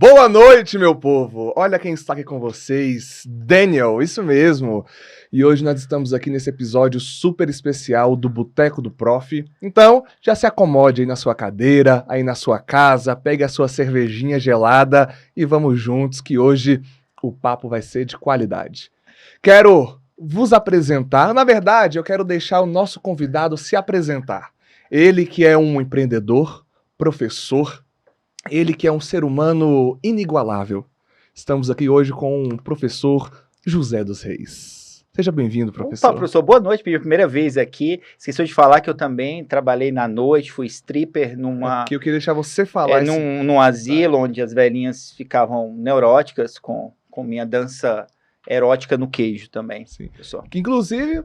Boa noite, meu povo! Olha quem está aqui com vocês, Daniel, isso mesmo. E hoje nós estamos aqui nesse episódio super especial do Boteco do Prof. Então, já se acomode aí na sua cadeira, aí na sua casa, pegue a sua cervejinha gelada e vamos juntos que hoje o papo vai ser de qualidade. Quero vos apresentar, na verdade, eu quero deixar o nosso convidado se apresentar. Ele que é um empreendedor, professor, ele que é um ser humano inigualável. Estamos aqui hoje com o professor José dos Reis. Seja bem-vindo, professor. Opa, professor, boa noite, minha primeira vez aqui. Esqueci de falar que eu também trabalhei na noite, fui stripper numa... que eu queria deixar você falar. Num asilo onde as velhinhas ficavam neuróticas com minha dança erótica no queijo também. Sim. Professor. Que, inclusive,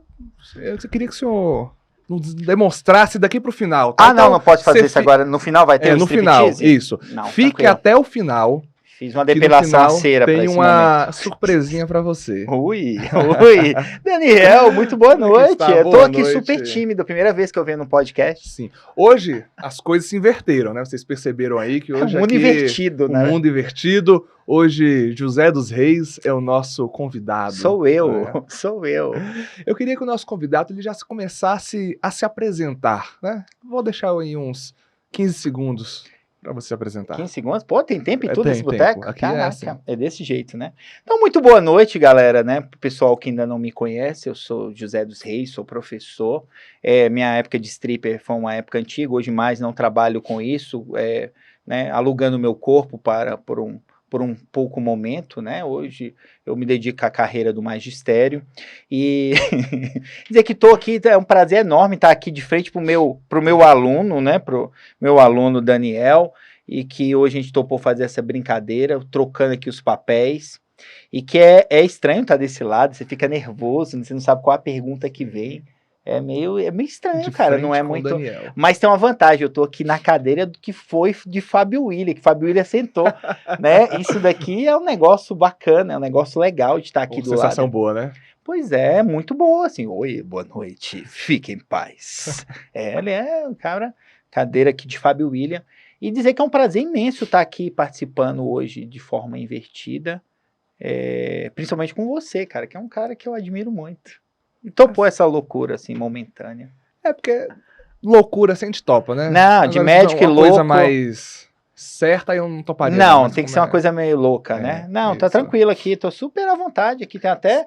eu queria que o senhor nos demonstrasse daqui pro final. Tá? Ah, não, não pode fazer isso agora. No final vai ter um no final, isso. Não, fique tranquilo. Até o final. Fiz uma depilação a cera para esse momento. Tem uma surpresinha para você. Ui. Daniel, muito boa noite. Eu tô aqui super tímido, primeira vez que eu venho no podcast. Sim. Hoje as coisas se inverteram, né? Vocês perceberam aí que hoje o mundo invertido, né? O mundo invertido. Hoje José dos Reis é o nosso convidado. Sou eu. Eu queria que o nosso convidado ele já começasse a se apresentar, né? Vou deixar aí uns 15 segundos para você se apresentar. 15 segundos? Pô, tem tempo e tudo nesse boteco? Aqui caraca, é assim. É desse jeito, né? Então, muito boa noite, galera, né? Pro pessoal que ainda não me conhece, eu sou José dos Reis, sou professor. Minha época de stripper foi uma época antiga, hoje mais não trabalho com isso, né, alugando meu corpo por um pouco momento, né? Hoje eu me dedico à carreira do magistério e dizer que estou aqui, é um prazer enorme estar aqui de frente pro meu aluno, né? Pro meu aluno Daniel, e que hoje a gente topou fazer essa brincadeira, trocando aqui os papéis, e que é estranho estar desse lado, você fica nervoso, você não sabe qual a pergunta que vem. É meio estranho, cara, não é muito... Daniel. Mas tem uma vantagem, eu tô aqui na cadeira do que foi de Fábio Willian, que Fábio Willian sentou, né? Isso daqui é um negócio bacana, é um negócio legal de estar aqui do lado. Sensação boa, né? Pois é, muito boa, assim, oi, boa noite, fique em paz. Ele é um cara, cadeira aqui de Fábio Willian, e dizer que é um prazer imenso estar aqui participando hoje de forma invertida, principalmente com você, cara, que é um cara que eu admiro muito. E topou essa loucura, assim, momentânea. É porque loucura assim a gente topa, né? Não, agora, de médico e louco... Uma coisa mais certa eu não toparia. Não, tem que ser uma coisa meio louca, né? Não, tá tranquilo aqui, tô super à vontade aqui, tem até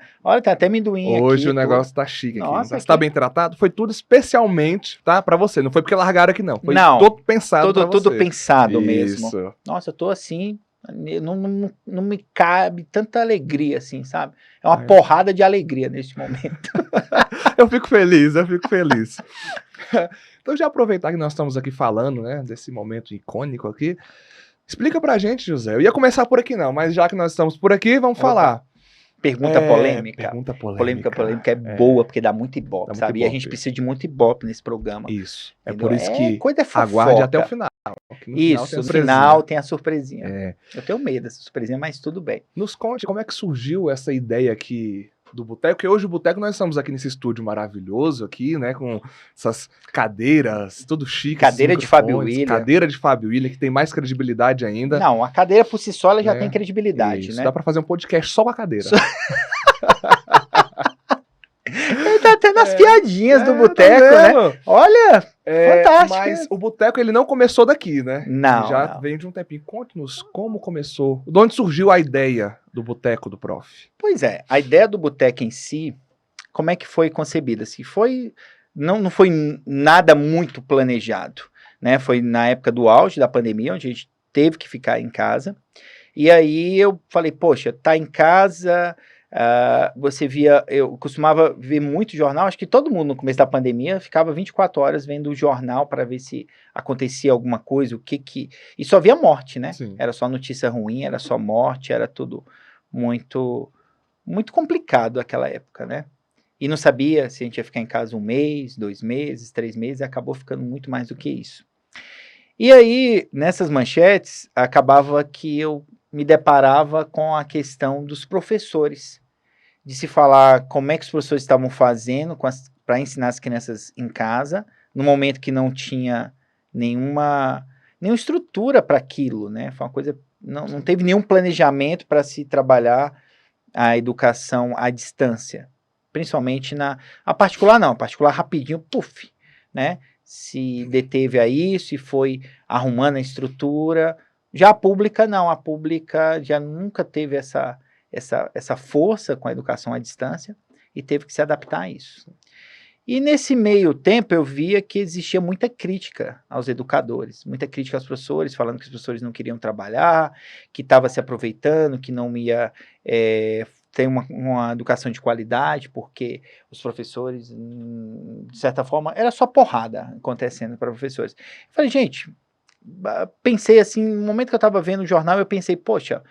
amendoim aqui. Hoje o negócio tá chique aqui. Nossa, você tá bem tratado? Foi tudo especialmente, tá? Pra você, não foi porque largaram aqui não. Foi todo pensado pra você. Tudo pensado mesmo. Nossa, eu tô assim... Não me cabe tanta alegria assim, sabe? É uma porrada de alegria neste momento. Eu fico feliz. Então já aproveitar que nós estamos aqui falando, né, desse momento icônico aqui, explica pra gente, José. Eu ia começar por aqui não, mas já que nós estamos por aqui, vamos falar. Pergunta polêmica. Polêmica é boa, porque dá muito ibope, sabe? E a gente precisa de muito ibope nesse programa. Isso. Entendeu? Por isso que fofoca. Aguarde até o final. Isso, no final tem a surpresinha. Eu tenho medo dessa surpresinha, mas tudo bem. Nos conte como é que surgiu essa ideia aqui do boteco, porque hoje o boteco nós estamos aqui nesse estúdio maravilhoso aqui, né, com essas cadeiras, tudo chique. Cadeira de Fábio Willian. Cadeira de Fábio Willian, que tem mais credibilidade ainda. Não, a cadeira por si só ela já tem credibilidade, isso, né? Dá pra fazer um podcast só com a cadeira. Ele tá tendo as piadinhas do boteco, né? Olha, fantástico. Mas o boteco ele não começou daqui, né? Não. Já vem de um tempinho. Conte-nos como começou, de onde surgiu a ideia do Boteco do Prof. Pois é, a ideia do boteco em si, como é que foi concebida? Assim, não foi nada muito planejado, né? Foi na época do auge da pandemia, onde a gente teve que ficar em casa. E aí eu falei, poxa, tá em casa... eu costumava ver muito jornal, acho que todo mundo no começo da pandemia ficava 24 horas vendo o jornal para ver se acontecia alguma coisa, e só via morte, né? Sim. Era só notícia ruim, era só morte, era tudo muito, muito complicado naquela época, né? E não sabia se a gente ia ficar em casa 1 mês, 2 meses, 3 meses, e acabou ficando muito mais do que isso. E aí, nessas manchetes, acabava que eu me deparava com a questão dos professores, de se falar como é que os professores estavam fazendo para ensinar as crianças em casa, no momento que não tinha nenhuma estrutura para aquilo, né? Foi uma coisa não teve nenhum planejamento para se trabalhar a educação à distância. Principalmente a particular não, a particular rapidinho, puf, né? Se deteve aí, se foi arrumando a estrutura. Já a pública não, a pública já nunca teve essa força com a educação à distância e teve que se adaptar a isso. E nesse meio tempo eu via que existia muita crítica aos educadores, muita crítica aos professores, falando que os professores não queriam trabalhar, que estava se aproveitando, que não ia ter uma educação de qualidade, porque os professores, de certa forma, era só porrada acontecendo para professores. Eu falei, gente, pensei assim, no momento que eu estava vendo o jornal, eu pensei, poxa,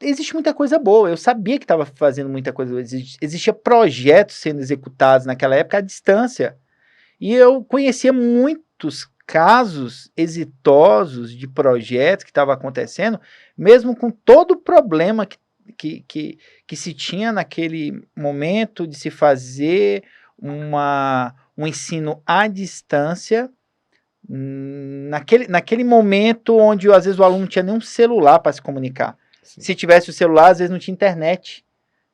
existe muita coisa boa, eu sabia que estava fazendo muita coisa, existia projetos sendo executados naquela época à distância, e eu conhecia muitos casos exitosos de projetos que estavam acontecendo, mesmo com todo o problema que se tinha naquele momento de se fazer um ensino à distância, naquele momento onde às vezes o aluno não tinha nenhum celular para se comunicar. Sim. Se tivesse o celular, às vezes não tinha internet,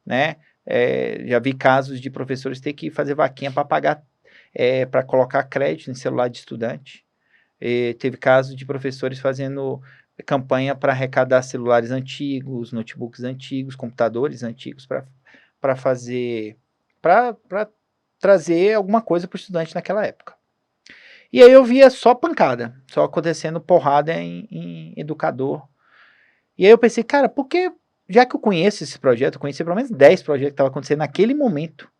né? Já vi casos de professores ter que fazer vaquinha para pagar, para colocar crédito em celular de estudante. Teve casos de professores fazendo campanha para arrecadar celulares antigos, notebooks antigos, computadores antigos para trazer alguma coisa para o estudante naquela época. E aí eu via só pancada, só acontecendo porrada em educador. E aí eu pensei, cara, porque já que eu conheço esse projeto, eu conheci pelo menos 10 projetos que estavam acontecendo naquele momento,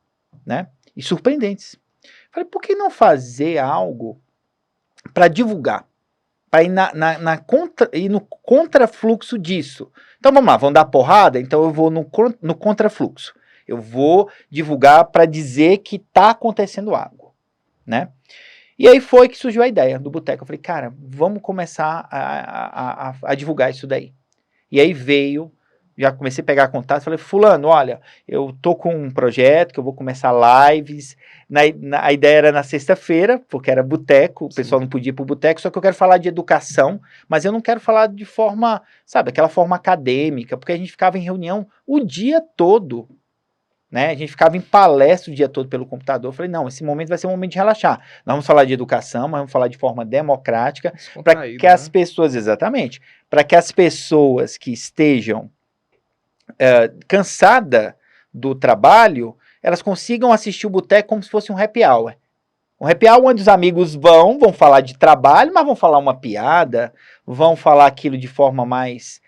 né? E surpreendentes. Falei, por que não fazer algo para divulgar? Para ir no contrafluxo disso. Então vamos lá, vamos dar porrada? Então eu vou no contrafluxo. Eu vou divulgar para dizer que está acontecendo algo, né? E aí foi que surgiu a ideia do Boteco. Eu falei, cara, vamos começar a divulgar isso daí. E aí veio, já comecei a pegar contato, falei, fulano, olha, eu tô com um projeto que eu vou começar lives, a ideia era na sexta-feira, porque era boteco, o pessoal não podia ir pro boteco, só que eu quero falar de educação, mas eu não quero falar de forma, sabe, aquela forma acadêmica, porque a gente ficava em reunião o dia todo, né, a gente ficava em palestra o dia todo pelo computador. Eu falei, não, esse momento vai ser um momento de relaxar. Nós vamos falar de educação, mas vamos falar de forma democrática, para que as pessoas, exatamente, para que as pessoas que estejam cansadas do trabalho, elas consigam assistir o boteco como se fosse um happy hour. Um happy hour onde os amigos vão falar de trabalho, mas vão falar uma piada, vão falar aquilo de forma mais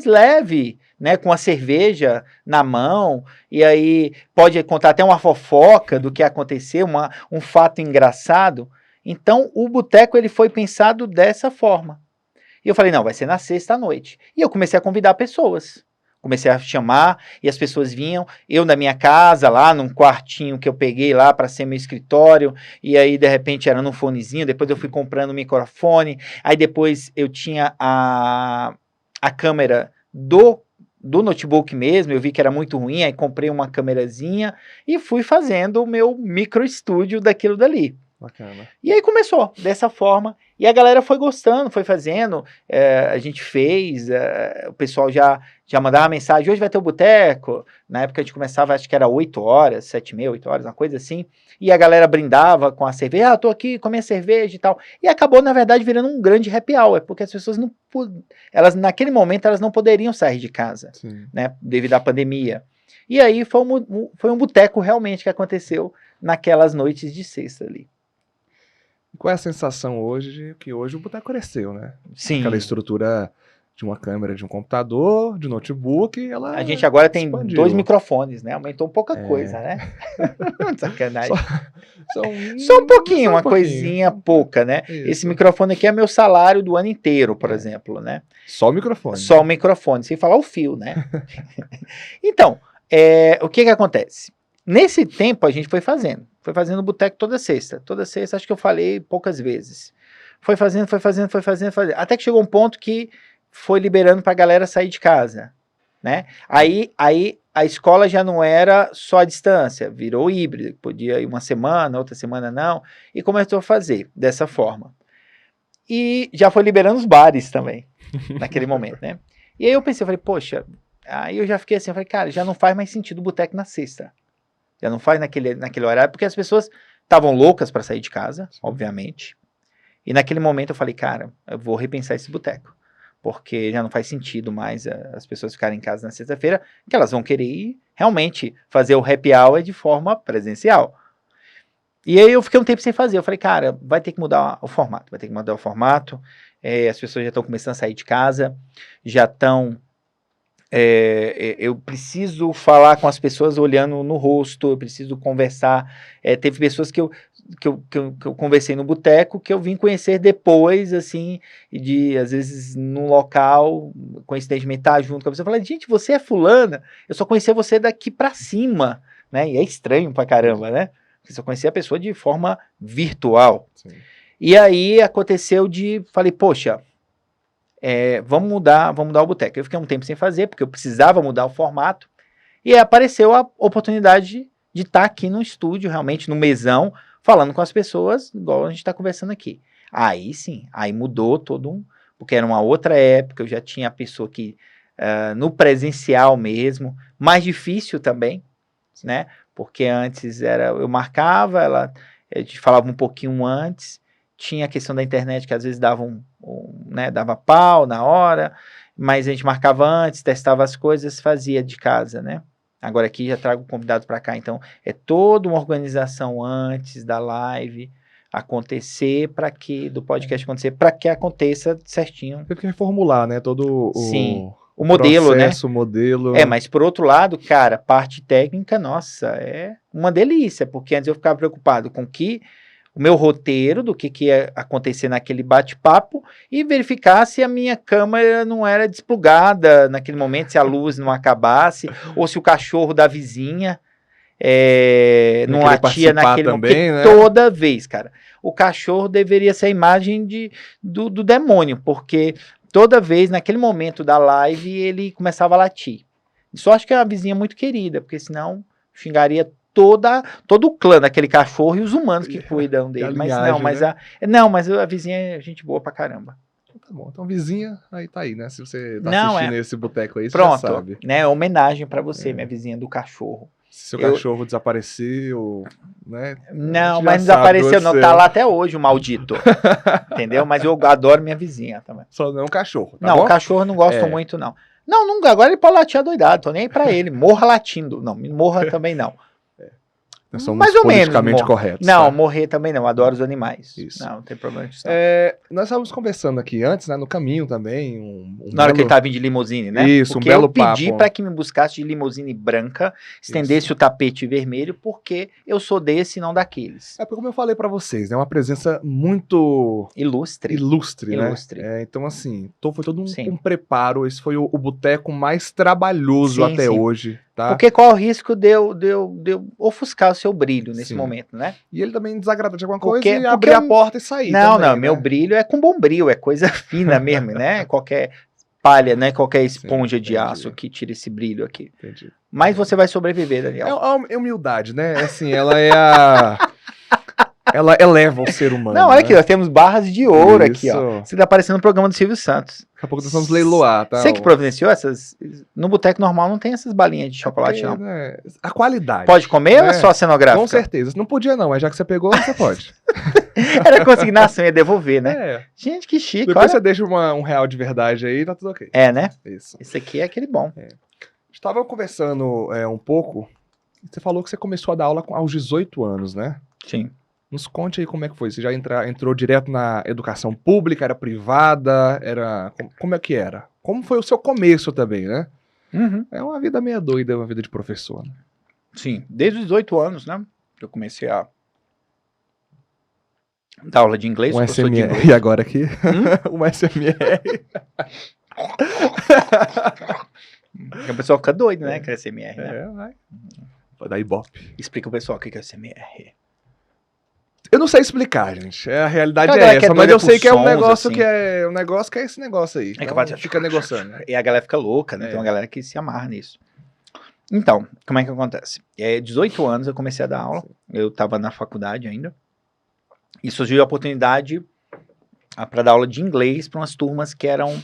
leve, né, com a cerveja na mão, e aí pode contar até uma fofoca do que aconteceu, um fato engraçado. Então, o boteco ele foi pensado dessa forma. E eu falei, não, vai ser na sexta-noite. E eu comecei a convidar pessoas. Comecei a chamar, e as pessoas vinham, eu na minha casa, lá num quartinho que eu peguei lá para ser meu escritório, e aí de repente era num fonezinho, depois eu fui comprando um microfone, aí depois eu tinha a câmera do notebook mesmo, eu vi que era muito ruim, aí comprei uma câmerazinha e fui fazendo o meu micro estúdio daquilo dali. Bacana. E aí começou dessa forma, e a galera foi gostando, foi fazendo, a gente fez, o pessoal já mandava mensagem, hoje vai ter o boteco, na época a gente começava, acho que era 8 horas, 7h30, 8 horas, uma coisa assim, e a galera brindava com a cerveja, tô aqui com a minha cerveja e tal, e acabou na verdade virando um grande happy hour, porque as pessoas elas naquele momento elas não poderiam sair de casa, né, devido à pandemia, e aí foi um boteco realmente que aconteceu naquelas noites de sexta ali. Qual é a sensação hoje de que hoje o boteco cresceu, né? Sim. Aquela estrutura de uma câmera, de um computador, de notebook, ela a gente agora tem expandiu. 2 microfones, né? Aumentou pouca coisa, né? Sacanagem. Só um pouquinho, uma coisinha pouca, né? Isso. Esse microfone aqui é meu salário do ano inteiro, por exemplo, né? Só o microfone. Só o microfone, sem falar o fio, né? Então, o que acontece? Nesse tempo a gente foi fazendo boteco toda sexta, acho que eu falei poucas vezes. Foi fazendo, até que chegou um ponto que foi liberando pra galera sair de casa, né? Aí a escola já não era só à distância, virou híbrido, podia ir uma semana, outra semana não, e começou a fazer dessa forma. E já foi liberando os bares também, naquele momento, né? E aí eu pensei, eu falei, poxa, aí eu já fiquei assim, eu falei, cara, já não faz mais sentido o boteco na sexta. Já não faz naquele horário, porque as pessoas estavam loucas para sair de casa, obviamente. E naquele momento eu falei, cara, eu vou repensar esse boteco. Porque já não faz sentido mais as pessoas ficarem em casa na sexta-feira, que elas vão querer ir realmente fazer o happy hour de forma presencial. E aí eu fiquei um tempo sem fazer. Eu falei, cara, vai ter que mudar o formato. Vai ter que mudar o formato. As pessoas já estão começando a sair de casa, já estão... eu preciso falar com as pessoas olhando no rosto, eu preciso conversar. Teve pessoas que eu conversei no boteco que eu vim conhecer depois, assim, às vezes num local, coincidentemente estar junto com a pessoa. Eu falei, gente, você é fulana? Eu só conhecia você daqui pra cima, né? E é estranho pra caramba, né? Porque só conhecia a pessoa de forma virtual. Sim. E aí aconteceu falei, poxa, vamos mudar o boteco. Eu fiquei um tempo sem fazer, porque eu precisava mudar o formato. E aí apareceu a oportunidade de estar aqui no estúdio, realmente, no mesão, falando com as pessoas, igual a gente está conversando aqui. Aí sim, aí mudou porque era uma outra época, eu já tinha a pessoa que, no presencial mesmo, mais difícil também, né? Porque antes eu marcava, a gente falava um pouquinho antes, tinha a questão da internet que às vezes dava pau na hora, mas a gente marcava antes, testava as coisas, fazia de casa, né? Agora aqui já trago o convidado para cá, então é toda uma organização antes da live acontecer do podcast acontecer, para que aconteça certinho. Teve que reformular, né? Todo Sim, o modelo, processo, né? o modelo. Mas por outro lado, cara, parte técnica, nossa, é uma delícia, porque antes eu ficava preocupado com o meu roteiro do que ia acontecer naquele bate-papo e verificar se a minha câmera não era desplugada naquele momento, se a luz não acabasse, ou se o cachorro da vizinha não latia naquele momento. Porque né? toda vez, cara, o cachorro deveria ser a imagem do demônio, porque toda vez, naquele momento da live, ele começava a latir. Só acho que é uma vizinha muito querida, porque senão xingaria todo o clã daquele cachorro e os humanos que cuidam dele. Mas a vizinha é gente boa pra caramba. Tá bom, então vizinha, aí tá aí, né? Se você tá assistindo esse boteco aí, você já sabe. Né? Homenagem pra você, minha vizinha do cachorro. Se seu cachorro desapareceu, né? Não, mas não desapareceu, não. Tá lá até hoje, o maldito. Entendeu? Mas eu adoro minha vizinha também. Só não cachorro, tá não, bom? O cachorro eu não gosto muito, não. Não, nunca. Agora ele pode latir adoidado, tô nem aí pra ele. Morra latindo. Não, morra também não. Nós somos mais ou politicamente corretos. Não, tá? Morrer também não, adoro os animais. Isso. Não tem problema disso. Nós estávamos conversando aqui antes, né, no caminho também. Na hora que ele estava vindo de limusine, né? Isso, porque um belo papo. Eu pedi para que me buscasse de limusine branca, estendesse o tapete vermelho, porque eu sou desse e não daqueles. Porque como eu falei para vocês, é uma presença muito... Ilustre, né? Então assim, foi todo um preparo, esse foi o boteco mais trabalhoso até hoje. Tá? Porque qual o risco de eu ofuscar o seu brilho nesse momento, né? E ele também desagradar de alguma coisa e abrir a porta e sair. Não, meu brilho é com bombril, é coisa fina mesmo, né? Qualquer palha, né? Qualquer esponja de aço que tira esse brilho aqui. Entendi. Mas você vai sobreviver, Daniel. É humildade, né? Assim, ela é ela eleva o ser humano. Não, olha aqui, nós temos barras de ouro aqui, ó. Você tá parecendo no programa do Silvio Santos. Daqui a pouco nós vamos leiloar, tá? Você que providenciou essas... No boteco normal não tem essas balinhas de chocolate, não. Né? A qualidade. Pode comer ou é só cenográfica? Com certeza. Não podia não, mas já que você pegou, você pode. Era consignação, ia devolver, né? Gente, que chique. Depois você deixa um real de verdade aí, tá tudo ok. Né? Isso. Esse aqui é aquele bom. Estava conversando um pouco, você falou que você começou a dar aula aos 18 anos, né? Sim. Nos conte aí como é que foi. Você já entrou direto na educação pública, era privada, como é que era? Como foi o seu começo também, né? Uhum. É uma vida meio doida, uma vida de professor. Né? Sim, desde os 18 anos, né? Eu comecei a dar aula de inglês. SMR, e agora aqui? Um SMR. O pessoal fica doido, né? Que é SMR, né? Vai dar ibope. Explica o pessoal o que é SMR. Eu não sei explicar, gente. A realidade é essa, mas eu sei que é um negócio assim. que é esse negócio aí. Então, fica negociando. E a galera fica louca, né? Tem uma galera que se amarra nisso. Então, como é que acontece? 18 anos eu comecei a dar aula. Eu estava na faculdade ainda. E surgiu a oportunidade para dar aula de inglês para umas turmas que eram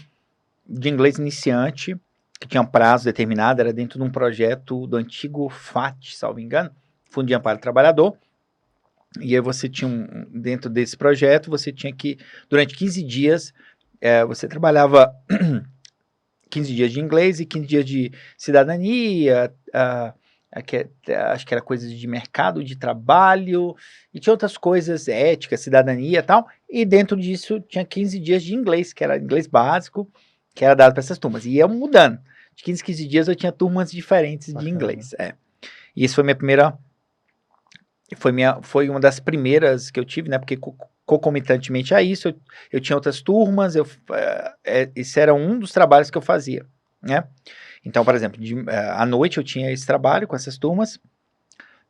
de inglês iniciante, que tinha um prazo determinado, era dentro de um projeto do antigo FAT, salvo engano, Fundo de Amparo ao Trabalhador. E aí você tinha, dentro desse projeto, você tinha que, durante 15 dias, você trabalhava 15 dias de inglês e 15 dias de cidadania, acho que era coisas de mercado, de trabalho, e tinha outras coisas, ética, cidadania e tal, e dentro disso tinha 15 dias de inglês, que era inglês básico, que era dado para essas turmas, e ia mudando. De 15 dias eu tinha turmas diferentes de inglês, E isso foi minha primeira... Foi uma das primeiras que eu tive, né? Porque concomitantemente a isso, eu tinha outras turmas, esse era um dos trabalhos que eu fazia, né? Então, por exemplo, à noite eu tinha esse trabalho com essas turmas.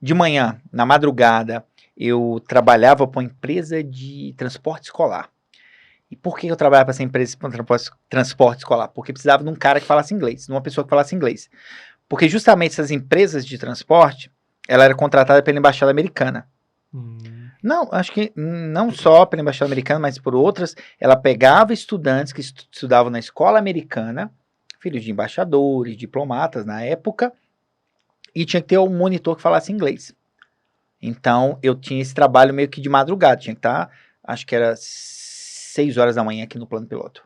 De manhã, na madrugada, eu trabalhava para uma empresa de transporte escolar. E por que eu trabalhava para essa empresa de transporte escolar? Porque precisava de um cara que falasse inglês, de uma pessoa que falasse inglês. Porque justamente essas empresas de transporte, ela era contratada pela Embaixada Americana. Não, acho que não só pela Embaixada Americana, mas por outras. Ela pegava estudantes que estudavam na escola americana, filhos de embaixadores, diplomatas na época, e tinha que ter um monitor que falasse inglês. Então, eu tinha esse trabalho meio que de madrugada. Tinha que estar, acho que era 6 horas da manhã aqui no plano piloto.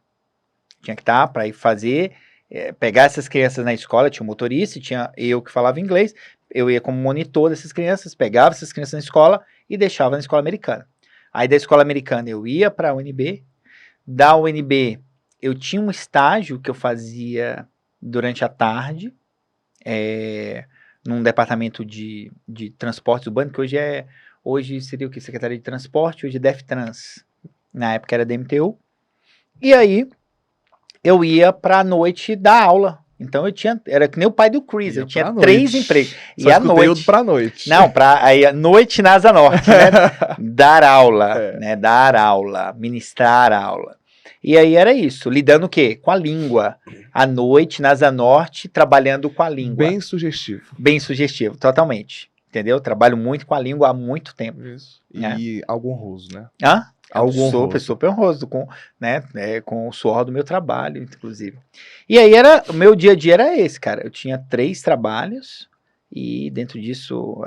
Tinha que estar para ir fazer, pegar essas crianças na escola, tinha um motorista, tinha eu que falava inglês, eu ia como monitor dessas crianças, pegava essas crianças na escola e deixava na escola americana. Aí da escola americana eu ia para a UNB, da UNB eu tinha um estágio que eu fazia durante a tarde, num departamento de transportes urbanos, que hoje seria o que? Secretaria de Transporte, hoje é DefTrans, na época era DMTU, e aí eu ia para a noite dar aula. Então era que nem o pai do Chris, eu tinha 3 empregos. E à noite. Pra noite. Não, aí à noite na Asa Norte, né? Dar aula, né? Dar aula, ministrar aula. E aí era isso, lidando o quê? Com a língua. À noite na Asa Norte, trabalhando com a língua. Bem sugestivo. Bem sugestivo, totalmente. Entendeu? Trabalho muito com a língua há muito tempo. Isso. E algo honroso, né? Hã? Super honroso, com o suor do meu trabalho, inclusive. E aí o meu dia a dia era esse, cara. Eu tinha 3 trabalhos e dentro disso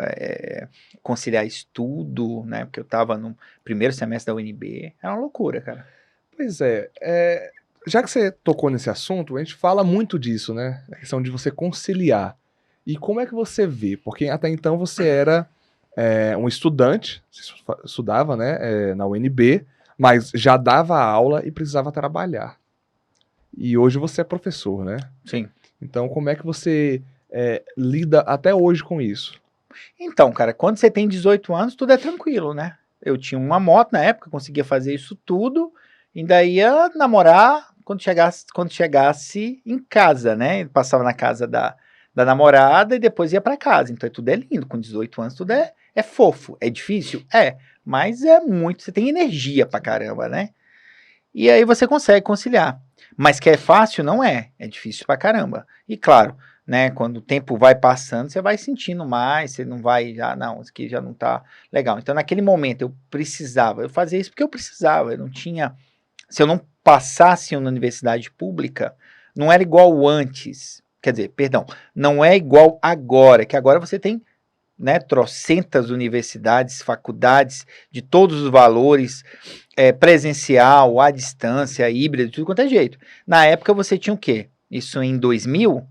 conciliar estudo, né? Porque eu estava no primeiro semestre da UNB. Era uma loucura, cara. Pois já que você tocou nesse assunto, a gente fala muito disso, né? A questão de você conciliar. E como é que você vê? Porque até então você era um estudante, você estudava, né, na UNB, mas já dava aula e precisava trabalhar. E hoje você é professor, né? Sim. Então, como é que você lida até hoje com isso? Então, cara, quando você tem 18 anos, tudo é tranquilo, né? Eu tinha uma moto na época, conseguia fazer isso tudo, ainda ia namorar quando chegasse em casa, né? Passava na casa da namorada e depois ia para casa. Então, tudo é lindo. Com 18 anos, tudo é fofo. É difícil? Mas é muito. Você tem energia pra caramba, né? E aí você consegue conciliar. Mas que é fácil, não é. É difícil pra caramba. E claro, né? Quando o tempo vai passando, você vai sentindo mais. Você não vai, não, isso aqui já não tá legal. Então, naquele momento, eu fazia isso porque eu precisava. Eu não tinha. Se eu não passasse na universidade pública, não era igual antes. Quer dizer, perdão, não é igual agora, que agora você tem, né, trocentas universidades, faculdades de todos os valores, presencial, à distância, híbrida, de tudo quanto é jeito. Na época você tinha o quê? Isso em 2000,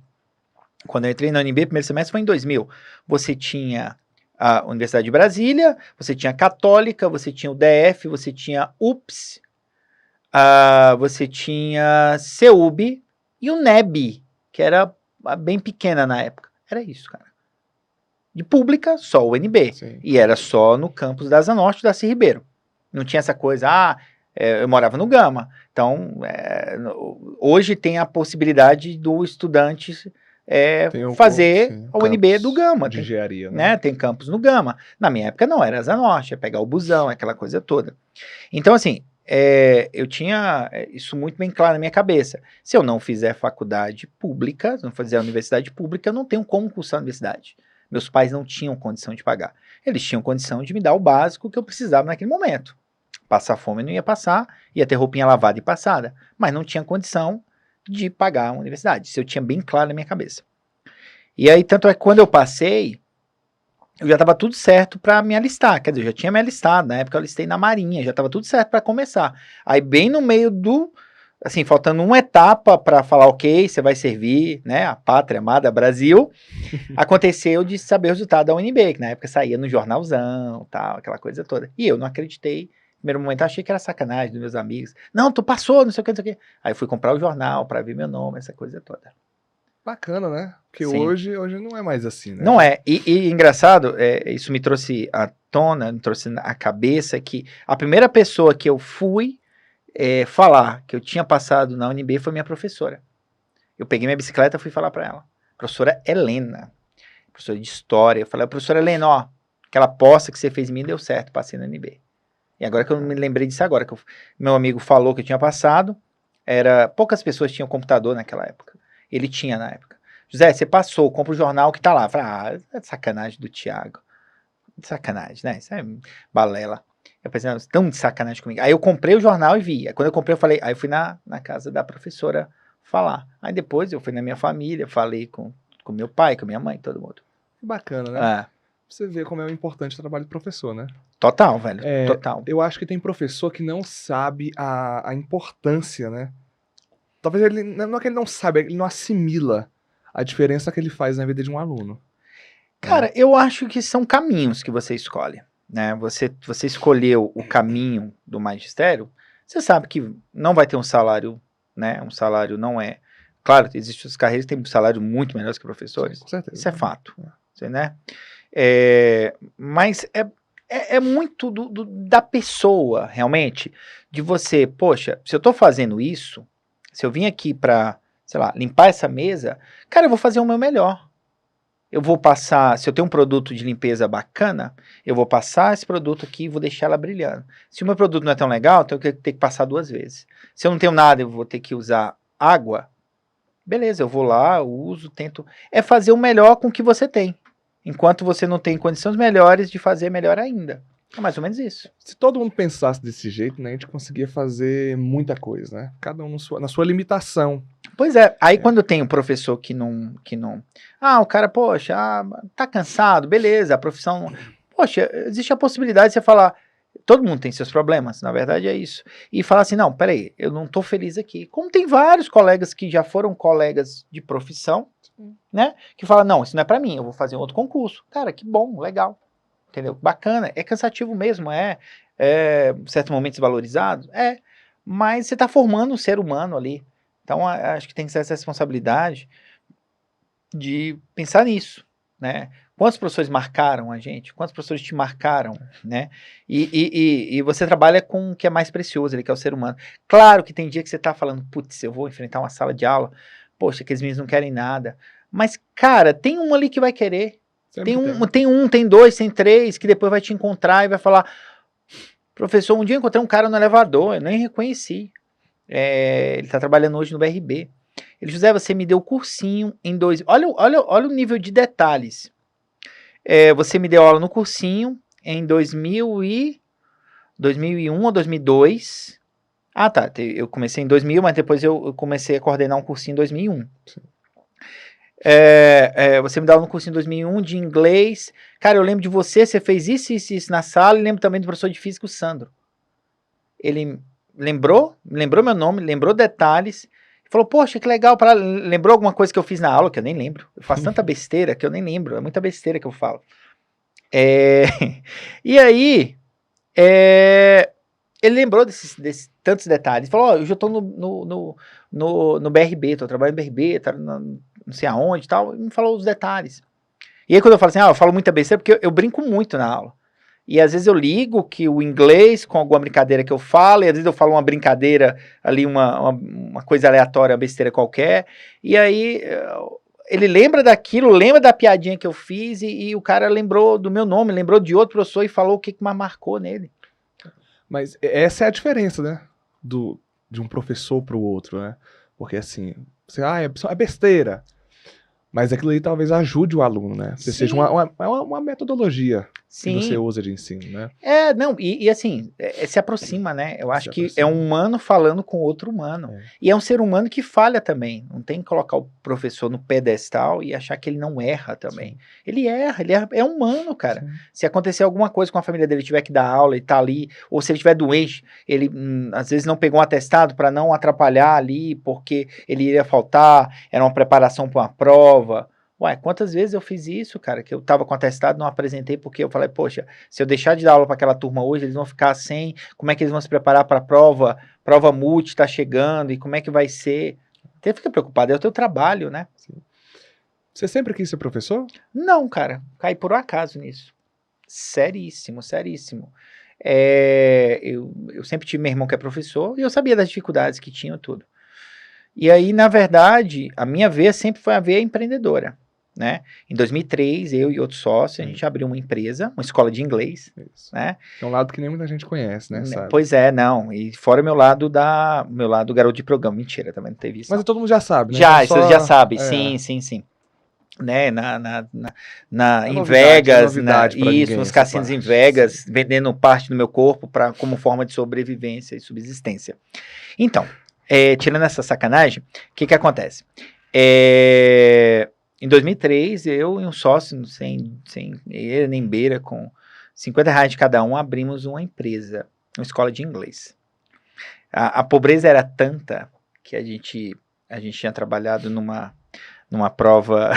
quando eu entrei na UNB, primeiro semestre foi em 2000. Você tinha a Universidade de Brasília, você tinha a Católica, você tinha o DF, você tinha UPS, você tinha CEUB e o NEB, que era bem pequena na época. Era isso, cara. De pública, só o UNB. Sim. E era só no campus da Asa Norte, da Darcy Ribeiro. Não tinha essa coisa, eu morava no Gama. Então, hoje tem a possibilidade do estudante fazer a UNB do Gama. De engenharia, né? Tem campus no Gama. Na minha época não, era Asa Norte, ia pegar o busão, aquela coisa toda. Então, assim, eu tinha isso muito bem claro na minha cabeça. Se eu não fizer faculdade pública, não fizer a universidade pública, eu não tenho como cursar a universidade. Meus pais não tinham condição de pagar. Eles tinham condição de me dar o básico que eu precisava naquele momento. passar fome, eu não ia passar, ia ter roupinha lavada e passada, mas não tinha condição de pagar a universidade. Isso eu tinha bem claro na minha cabeça. E aí, tanto é que quando eu passei, eu já estava tudo certo para me alistar, quer dizer, eu já tinha me alistado, na época eu alistei na Marinha, já estava tudo certo para começar. Aí bem no meio do, assim, faltando uma etapa para falar, ok, você vai servir, né, a pátria amada Brasil, aconteceu de saber o resultado da UNB, que na época saía no jornalzão, tal, aquela coisa toda. E eu não acreditei, no primeiro momento eu achei que era sacanagem dos meus amigos. Não, tu passou, não sei o que, não sei o que. Aí eu fui comprar o jornal para ver meu nome, essa coisa toda. Bacana, né? Porque Sim. hoje não é mais assim, né? Não é. E engraçado, isso me trouxe à tona, me trouxe à cabeça que a primeira pessoa que eu fui falar que eu tinha passado na UNB foi minha professora. Eu peguei minha bicicleta e fui falar para ela. Professora Helena, professora de história. Eu falei, professora Helena, ó, aquela aposta que você fez em mim deu certo, passei na UNB. E agora que eu me lembrei disso agora, que meu amigo falou que eu tinha passado, poucas pessoas tinham computador naquela época. Ele tinha na época. José, você passou, compra o jornal que tá lá. Eu falei, é de sacanagem do Thiago. De sacanagem, né? Isso é balela. Eu pensei, estão de sacanagem comigo. Aí eu comprei o jornal e vi. Aí quando eu comprei, eu falei, aí eu fui na casa da professora falar. Aí depois eu fui na minha família, falei com meu pai, com minha mãe, todo mundo. Que bacana, né? Você vê como é importante o trabalho de professor, né? Total, velho, total. Eu acho que tem professor que não sabe a importância, né? Talvez ele, não é que ele não sabe, ele não assimila a diferença que ele faz na vida de um aluno. Cara, eu acho que são caminhos que você escolhe, né? Você escolheu o caminho do magistério, você sabe que não vai ter um salário, né? Um salário não é... Claro, existem outras carreiras que têm um salário muito melhor que professores. Sim, com certeza. Isso é fato, né? Mas é muito da pessoa, realmente, de você, poxa, se eu tô fazendo isso, se eu vim aqui pra, sei lá, limpar essa mesa, cara, eu vou fazer o meu melhor. Eu vou passar, se eu tenho um produto de limpeza bacana, eu vou passar esse produto aqui e vou deixar ela brilhando. Se o meu produto não é tão legal, então eu tenho que passar 2 vezes. Se eu não tenho nada, eu vou ter que usar água. Beleza, eu vou lá, uso, tento... É fazer o melhor com o que você tem. Enquanto você não tem condições melhores de fazer melhor ainda. É mais ou menos isso. Se todo mundo pensasse desse jeito, né, a gente conseguia fazer muita coisa, né? Cada um na sua limitação. Pois é, aí quando tem um professor que não... o cara, poxa, tá cansado, beleza, a profissão... Poxa, existe a possibilidade de você falar... Todo mundo tem seus problemas, na verdade é isso. E falar assim, não, peraí, eu não tô feliz aqui. Como tem vários colegas que já foram colegas de profissão, né? Que falam, não, isso não é pra mim, eu vou fazer um outro concurso. Cara, que bom, legal. Entendeu? Bacana, é cansativo mesmo, em certos momentos valorizado, mas você tá formando um ser humano ali. Então, acho que tem que ser essa responsabilidade de pensar nisso, né? Quantos professores marcaram a gente? Quantos professores te marcaram, né? E você trabalha com o que é mais precioso ali, que é o ser humano. Claro que tem dia que você tá falando, putz, eu vou enfrentar uma sala de aula, poxa, aqueles meninos não querem nada. Mas, cara, tem um ali que vai querer. Tem 2, tem 3, que depois vai te encontrar e vai falar, professor, um dia eu encontrei um cara no elevador, eu nem reconheci. Ele tá trabalhando hoje no BRB. Ele, José, você me deu o cursinho em 2... Olha o nível de detalhes. Você me deu aula no cursinho em 2001 ou 2002. Tá. Eu comecei em 2000, mas depois eu comecei a coordenar um cursinho em 2001. Sim. Você me dá aula no cursinho em 2001 de inglês. Cara, eu lembro de você fez isso na sala, e lembro também do professor de física, o Sandro. Ele lembrou meu nome, lembrou detalhes, falou, poxa, que legal, lembrou alguma coisa que eu fiz na aula, que eu nem lembro. Eu faço tanta besteira que eu nem lembro, é muita besteira que eu falo. E aí, ele lembrou desses tantos detalhes, falou, eu já tô no BRB, tô trabalhando no BRB, tá não sei aonde e tal, e me falou os detalhes. E aí quando eu falo assim, eu falo muita besteira, porque eu brinco muito na aula. E às vezes eu ligo que o inglês com alguma brincadeira que eu falo, e às vezes eu falo uma brincadeira ali, uma coisa aleatória, uma besteira qualquer, e aí ele lembra daquilo, lembra da piadinha que eu fiz, e o cara lembrou do meu nome, lembrou de outro professor e falou o que mais marcou nele. Mas essa é a diferença, né, de um professor para o outro, né? Porque assim, você, é besteira. Mas aquilo aí talvez ajude o aluno, né? Você seja uma metodologia que você usa de ensino, né? Não, e assim, se aproxima, né? Eu acho que é um humano falando com outro humano. E é um ser humano que falha também. Não tem que colocar o professor no pedestal e achar que ele não erra também. Sim. Ele erra, é humano, cara. Sim. Se acontecer alguma coisa com a família dele, tiver que dar aula e tá ali, ou se ele estiver doente, ele às vezes não pegou um atestado para não atrapalhar ali, porque ele iria faltar, era uma preparação para uma prova. Ué, quantas vezes eu fiz isso, cara, que eu tava com atestado, não apresentei porque eu falei, poxa, se eu deixar de dar aula para aquela turma hoje, eles vão ficar sem, como é que eles vão se preparar para a prova multi tá chegando, e como é que vai ser? Você fica preocupado, é o teu trabalho, né? Sim. Você sempre quis ser professor? Não, cara, caí por um acaso nisso. Seríssimo, seríssimo. Eu sempre tive meu irmão que é professor, e eu sabia das dificuldades que tinham tudo. E aí, na verdade, a minha veia sempre foi a veia empreendedora. Né? Em 2003, eu e outro sócio, a gente abriu uma empresa, uma escola de inglês. Isso. Né? É um lado que nem muita gente conhece, né? Sabe? Pois é, não. E fora meu lado garoto de programa. Mentira, também não teve isso. Mas não. Todo mundo já sabe, né? Já, então, você já sabe. Sim. Né? Em Vegas, isso, nos cassinos em Vegas, vendendo parte do meu corpo como forma de sobrevivência e subsistência. Então, tirando essa sacanagem, o que acontece? Em 2003, eu e um sócio, sem ele nem beira, com R$50 de cada um, abrimos uma empresa, uma escola de inglês. A pobreza era tanta que a gente tinha trabalhado numa prova,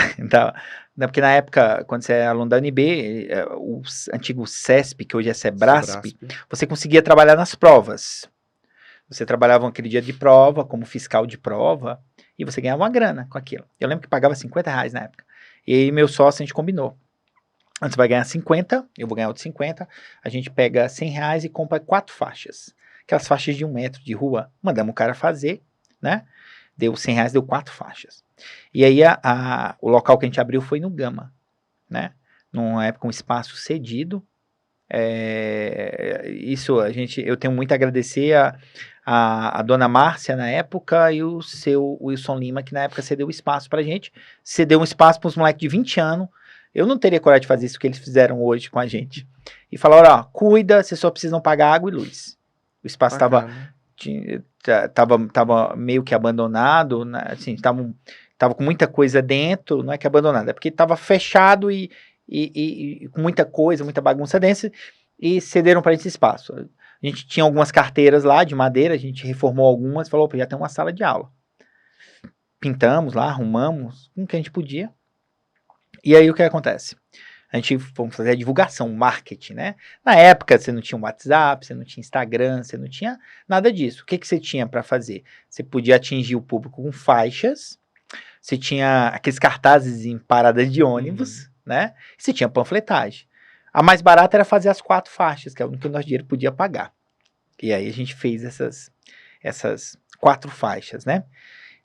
porque na época, quando você é aluno da UNB, o antigo CESP, que hoje é Sebrasp, você conseguia trabalhar nas provas. Você trabalhava aquele dia de prova, como fiscal de prova, e você ganhava uma grana com aquilo. Eu lembro que pagava R$50 na época. E aí meu sócio, a gente combinou. Antes vai ganhar 50, eu vou ganhar outros 50, a gente pega R$100 e compra 4 faixas. Aquelas faixas de 1 metro de rua, mandamos o cara fazer, né? Deu R$100, deu 4 faixas. E aí o local que a gente abriu foi no Gama, né? Numa época um espaço cedido. Eu tenho muito a agradecer a dona Márcia na época e o seu Wilson Lima, que na época cedeu espaço pra gente, cedeu um espaço para uns moleques de 20 anos, eu não teria coragem de fazer isso que eles fizeram hoje com a gente, e falaram, ó, cuida, vocês só precisam pagar água e luz. O espaço tava meio que abandonado, né? Assim, tava com muita coisa dentro, não é que abandonado, é porque tava fechado e com muita coisa, muita bagunça dentro, e cederam para esse espaço. A gente tinha algumas carteiras lá de madeira, a gente reformou algumas, falou, já tem uma sala de aula. Pintamos lá, arrumamos, o que a gente podia. E aí o que acontece? A gente fomos fazer a divulgação, marketing, né? Na época você não tinha WhatsApp, você não tinha Instagram, você não tinha nada disso. O que você tinha para fazer? Você podia atingir o público com faixas, você tinha aqueles cartazes em paradas de ônibus, né? E você tinha panfletagem. A mais barata era fazer as 4 faixas, que é o que o nosso dinheiro podia pagar. E aí a gente fez essas 4 faixas, né?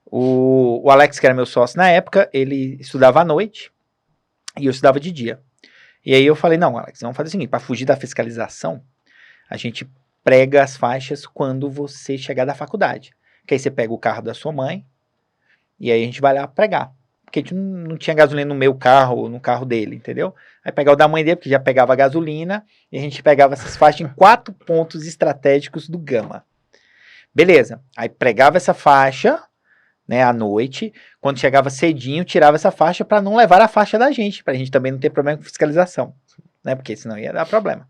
O Alex, que era meu sócio na época, ele estudava à noite e eu estudava de dia. E aí eu falei, não, Alex, vamos fazer o seguinte, para fugir da fiscalização, a gente prega as faixas quando você chegar da faculdade. Que aí você pega o carro da sua mãe e aí a gente vai lá pregar. Porque a gente não tinha gasolina no meu carro ou no carro dele, entendeu? Aí pegava o da mãe dele, porque já pegava gasolina, e a gente pegava essas faixas em 4 pontos estratégicos do Gama. Beleza, aí pregava essa faixa, né, à noite, quando chegava cedinho, tirava essa faixa para não levar a faixa da gente, pra gente também não ter problema com fiscalização, né, porque senão ia dar problema.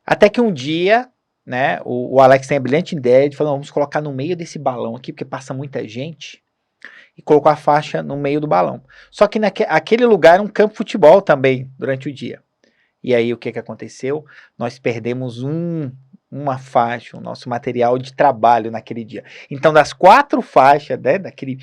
Até que um dia, né, o Alex tem a brilhante ideia de falar, vamos colocar no meio desse balão aqui, porque passa muita gente, e colocou a faixa no meio do balão. Só que aquele lugar era um campo de futebol também, durante o dia. E aí o que aconteceu? Nós perdemos uma faixa, o nosso material de trabalho naquele dia. Então das 4 faixas, né, daquele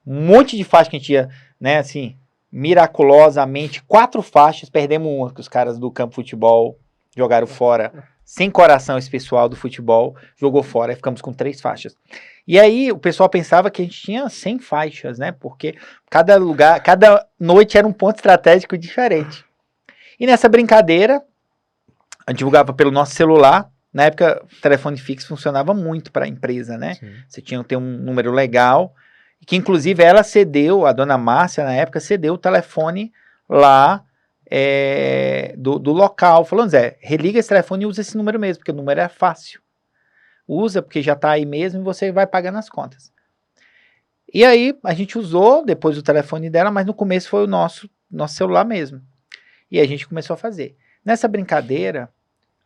monte de faixas que a gente ia, né, assim, miraculosamente, 4 faixas, perdemos uma, que os caras do campo de futebol jogaram fora, sem coração esse pessoal do futebol, jogou fora, e ficamos com 3 faixas. E aí o pessoal pensava que a gente tinha 100 faixas, né? Porque cada noite era um ponto estratégico diferente. E nessa brincadeira, a gente divulgava pelo nosso celular. Na época, o telefone fixo funcionava muito para a empresa, né? Sim. Você tinha que ter um número legal. que inclusive ela cedeu, a dona Márcia na época, cedeu o telefone lá do local, falando, Zé, religa esse telefone e usa esse número mesmo, porque o número é fácil. Usa, porque já tá aí mesmo e você vai pagando as contas. E aí, a gente usou depois o telefone dela, mas no começo foi o nosso celular mesmo. E a gente começou a fazer. Nessa brincadeira,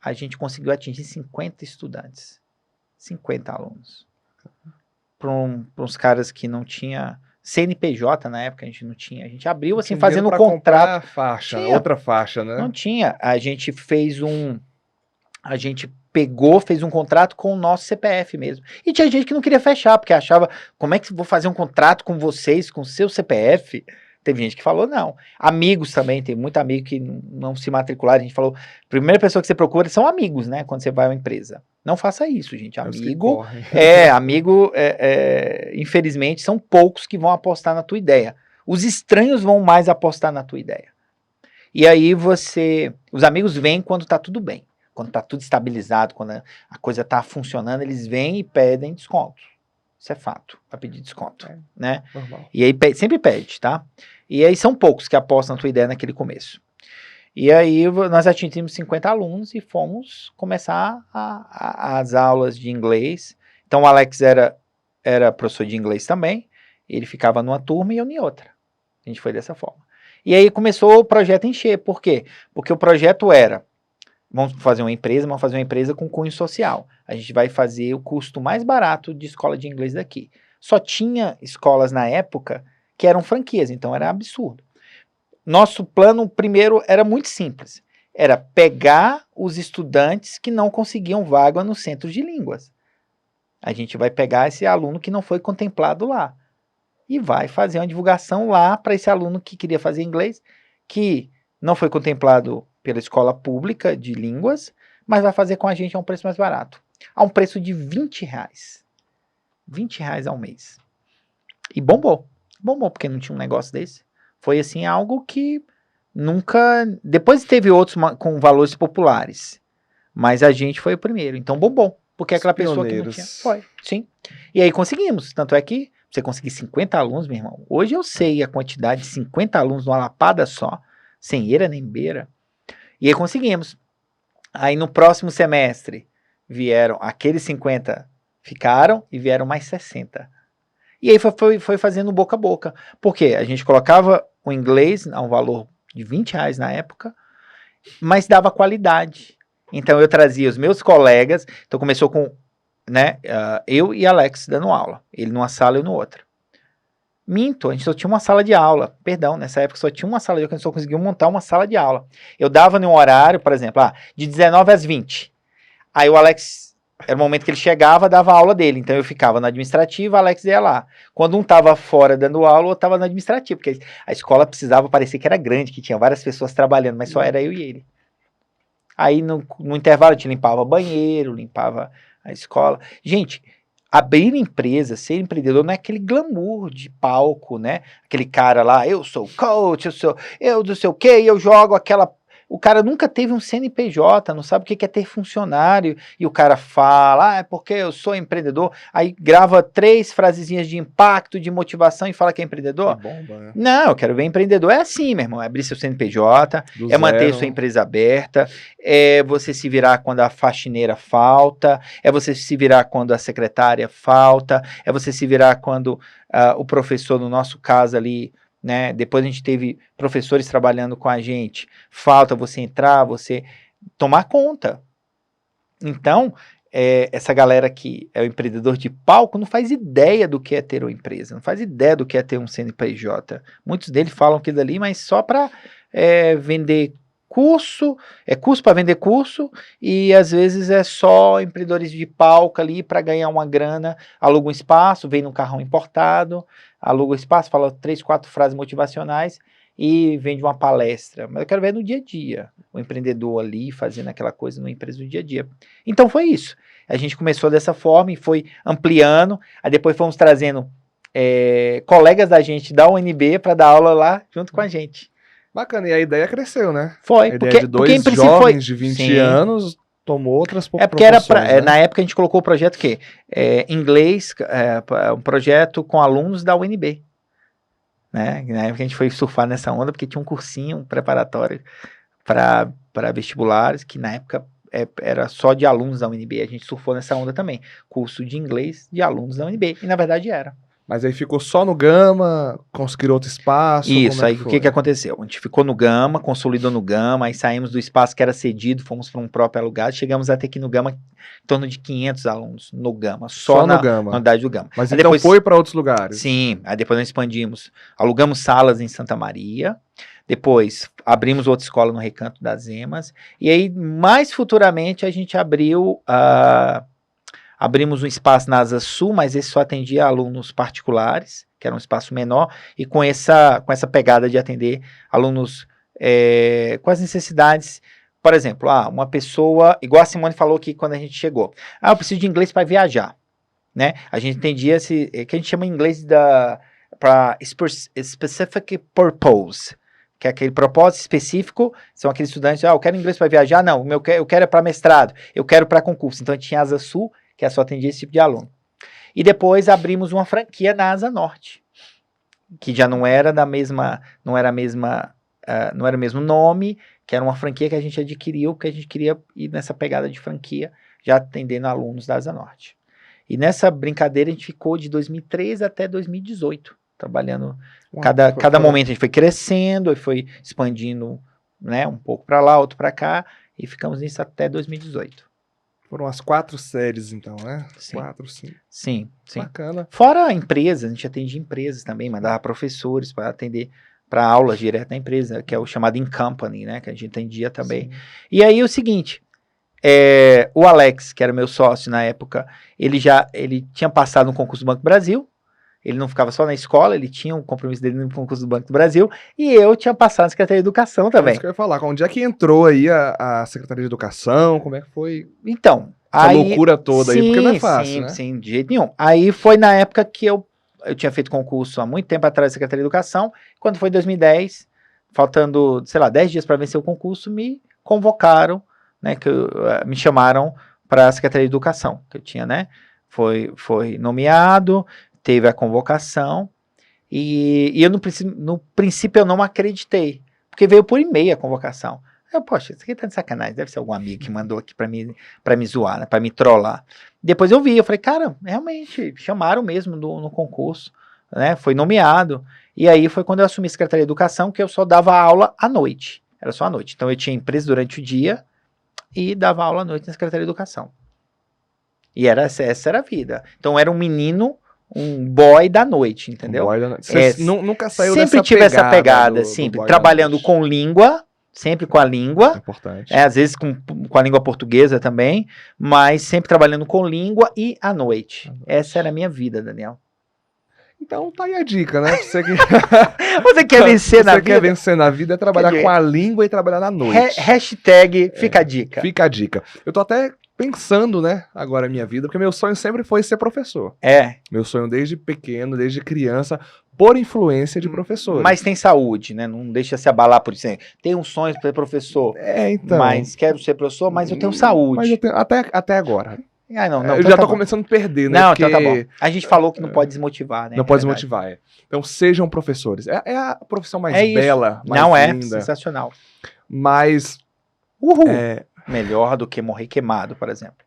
a gente conseguiu atingir 50 estudantes. 50 alunos. Para uns caras que não tinha CNPJ na época, a gente não tinha. A gente abriu assim, fazendo um contrato. Faixa, tinha, outra faixa, né? Não tinha. A gente fez fez um contrato com o nosso CPF mesmo. E tinha gente que não queria fechar, porque achava, como é que vou fazer um contrato com vocês, com o seu CPF? Teve gente que falou não. Amigos também, tem muito amigo que não se matricularam. A gente falou, a primeira pessoa que você procura são amigos, né? Quando você vai a uma empresa. Não faça isso, gente. Amigo, infelizmente, são poucos que vão apostar na tua ideia. Os estranhos vão mais apostar na tua ideia. E aí os amigos vêm quando tá tudo bem. Quando tá tudo estabilizado, quando a coisa tá funcionando, eles vêm e pedem desconto. Isso é fato, vai pedir desconto, né? Normal. E aí sempre pede, tá? E aí são poucos que apostam na tua ideia naquele começo. E aí nós atingimos 50 alunos e fomos começar as aulas de inglês. Então o Alex era professor de inglês também, ele ficava numa turma e eu em outra. A gente foi dessa forma. E aí começou o projeto a encher. Por quê? Porque o projeto era, vamos fazer uma empresa com cunho social. A gente vai fazer o custo mais barato de escola de inglês daqui. Só tinha escolas na época que eram franquias, então era absurdo. Nosso plano primeiro era muito simples. Era pegar os estudantes que não conseguiam vaga no centro de línguas. A gente vai pegar esse aluno que não foi contemplado lá. E vai fazer uma divulgação lá para esse aluno que queria fazer inglês, que não foi contemplado pela escola pública de línguas, mas vai fazer com a gente a um preço mais barato. A um preço de R$20. R$20 ao mês. E bombou. Bombou, porque não tinha um negócio desse. Foi assim, algo que nunca... Depois teve outros com valores populares. Mas a gente foi o primeiro. Então bombou. Porque aquela pessoa que não tinha... Foi, sim. E aí conseguimos. Tanto é que você conseguir 50 alunos, meu irmão. Hoje eu sei a quantidade de 50 alunos numa lapada só. Sem eira nem beira. E aí conseguimos. Aí no próximo semestre vieram, aqueles 50 ficaram e vieram mais 60. E aí foi fazendo boca a boca. Por quê? A gente colocava o inglês a um valor de R$20 na época, mas dava qualidade. Então eu trazia os meus colegas, então começou com, né, eu e Alex dando aula. Ele numa sala e eu no outra. Minto, a gente só tinha uma sala de aula. Perdão, nessa época só tinha uma sala de aula, que a gente só conseguiu montar uma sala de aula. Eu dava num horário, por exemplo, de 19 às 20. Aí o Alex, era o momento que ele chegava, dava a aula dele. Então eu ficava na administrativa, o Alex ia lá. Quando um estava fora dando aula, o outro estava na administrativa, porque a escola precisava parecer que era grande, que tinha várias pessoas trabalhando, mas só era eu e ele. Aí no intervalo a gente limpava banheiro, limpava a escola. Gente... Abrir empresa, ser empreendedor, não é aquele glamour de palco, né? Aquele cara lá, eu sou coach, eu não sei o quê, eu jogo aquela... O cara nunca teve um CNPJ, não sabe o que é ter funcionário, e o cara fala, é porque eu sou empreendedor, aí grava 3 frasezinhas de impacto, de motivação e fala que é empreendedor. Bomba, né? Não, eu quero ver empreendedor. É assim, meu irmão, é abrir seu CNPJ, manter sua empresa aberta, é você se virar quando a faxineira falta, é você se virar quando a secretária falta, é você se virar quando o professor, no nosso caso ali, né? Depois a gente teve professores trabalhando com a gente. Falta você entrar, você tomar conta. Então, essa galera que é o empreendedor de palco não faz ideia do que é ter uma empresa, não faz ideia do que é ter um CNPJ. Muitos deles falam aquilo ali, mas só para vender curso, curso para vender curso, e às vezes é só empreendedores de palco ali para ganhar uma grana, aluga um espaço, vem num carrão importado, aluga o espaço, fala 3, 4 frases motivacionais e vende uma palestra. Mas eu quero ver no dia a dia, o empreendedor ali fazendo aquela coisa numa empresa do dia a dia. Então foi isso. A gente começou dessa forma e foi ampliando, aí depois fomos trazendo colegas da gente da UNB para dar aula lá junto com a gente. Bacana, e a ideia cresceu, né? Foi, a ideia de dois jovens de 20 anos tomou outras É porque era proporções, né? na época a gente colocou o projeto que inglês, um projeto com alunos da UNB. Né? Na época a gente foi surfar nessa onda porque tinha um cursinho preparatório para vestibulares, que na época era só de alunos da UNB. A gente surfou nessa onda também. Curso de inglês de alunos da UNB. E na verdade era. Mas aí ficou só no Gama, conseguiram outro espaço? Isso, como é aí o que aconteceu? A gente ficou no Gama, consolidou no Gama, aí saímos do espaço que era cedido, fomos para um próprio alugado, chegamos a ter aqui no Gama em torno de 500 alunos no Gama, só no na Gama. unidade do Gama. Mas aí então depois, foi para outros lugares? Sim, aí depois nós expandimos, alugamos salas em Santa Maria, depois abrimos outra escola no Recanto das Emas, e aí mais futuramente a gente abrimos um espaço na Asa Sul, mas esse só atendia alunos particulares, que era um espaço menor, e com essa pegada de atender alunos com as necessidades. Por exemplo, uma pessoa, igual a Simone falou aqui quando a gente chegou, eu preciso de inglês para viajar, né? A gente entendia que a gente chama em inglês para specific purpose, que é aquele propósito específico, são aqueles estudantes, eu quero inglês para viajar, não, eu quero é para mestrado, eu quero para concurso. Então a gente tinha a Asa Sul, que só atendia esse tipo de aluno. E depois abrimos uma franquia na Asa Norte, que já não era não era o mesmo nome, que era uma franquia que a gente adquiriu, porque a gente queria ir nessa pegada de franquia, já atendendo alunos da Asa Norte. E nessa brincadeira a gente ficou de 2013 até 2018, trabalhando. Cada momento a gente foi crescendo, e foi expandindo, né, um pouco para lá, outro para cá, e ficamos nisso até 2018. Foram as 4 séries, então, né? Sim. 4, 5. Sim. Bacana. Fora empresas, a gente atendia empresas também, mandava professores para atender para aulas direto na empresa, que é o chamado in-company, né? Que a gente atendia também. Sim. E aí o seguinte, o Alex, que era meu sócio na época, ele tinha passado no concurso do Banco do Brasil, ele não ficava só na escola, ele tinha um compromisso dele no concurso do Banco do Brasil, e eu tinha passado na Secretaria de Educação também. É isso que eu ia falar, onde é que entrou aí a Secretaria de Educação, como é que foi? Então, essa loucura toda aí, porque não é fácil, né? Sim, de jeito nenhum. Aí foi na época que eu tinha feito concurso há muito tempo atrás da Secretaria de Educação, quando foi 2010, faltando, 10 dias para vencer o concurso, me convocaram, né, me chamaram para a Secretaria de Educação, que eu tinha, né, foi nomeado, teve a convocação, e eu no princípio eu não acreditei, porque veio por e-mail a convocação. Poxa, isso aqui tá de sacanagem, deve ser algum amigo que mandou aqui pra me zoar, né, pra me trollar. Depois eu falei, cara, realmente, chamaram mesmo no concurso, né, foi nomeado, e aí foi quando eu assumi a Secretaria de Educação, que eu só dava aula à noite, era só à noite, então eu tinha empresa durante o dia, e dava aula à noite na Secretaria de Educação. E essa era a vida. Então era um menino, um boy da noite, entendeu? Você nunca saiu sempre dessa tive essa pegada, do sempre trabalhando com língua, sempre com a língua, importante. Às vezes com a língua portuguesa também, mas sempre trabalhando com língua e à noite. Essa era a minha vida, Daniel. Então tá aí a dica, né? Você quer vencer na vida? Você quer vencer na vida é trabalhar com a língua e trabalhar na noite. Hashtag fica a dica. Fica a dica. Eu tô até pensando, né, agora a minha vida, porque meu sonho sempre foi ser professor. Meu sonho desde pequeno, desde criança, por influência de professores. Mas tem saúde, né? Não deixa se abalar por isso. Tem um sonho de ser professor, então. Mas quero ser professor, mas eu tenho saúde. Mas eu tenho, até agora. Não, eu já tô começando a perder, né? Não, então tá bom. A gente falou que não pode desmotivar, né? Não pode desmotivar, Então sejam professores. É a profissão mais bela, mais linda. Sensacional. Mas... Uhul. Melhor do que morrer queimado, por exemplo.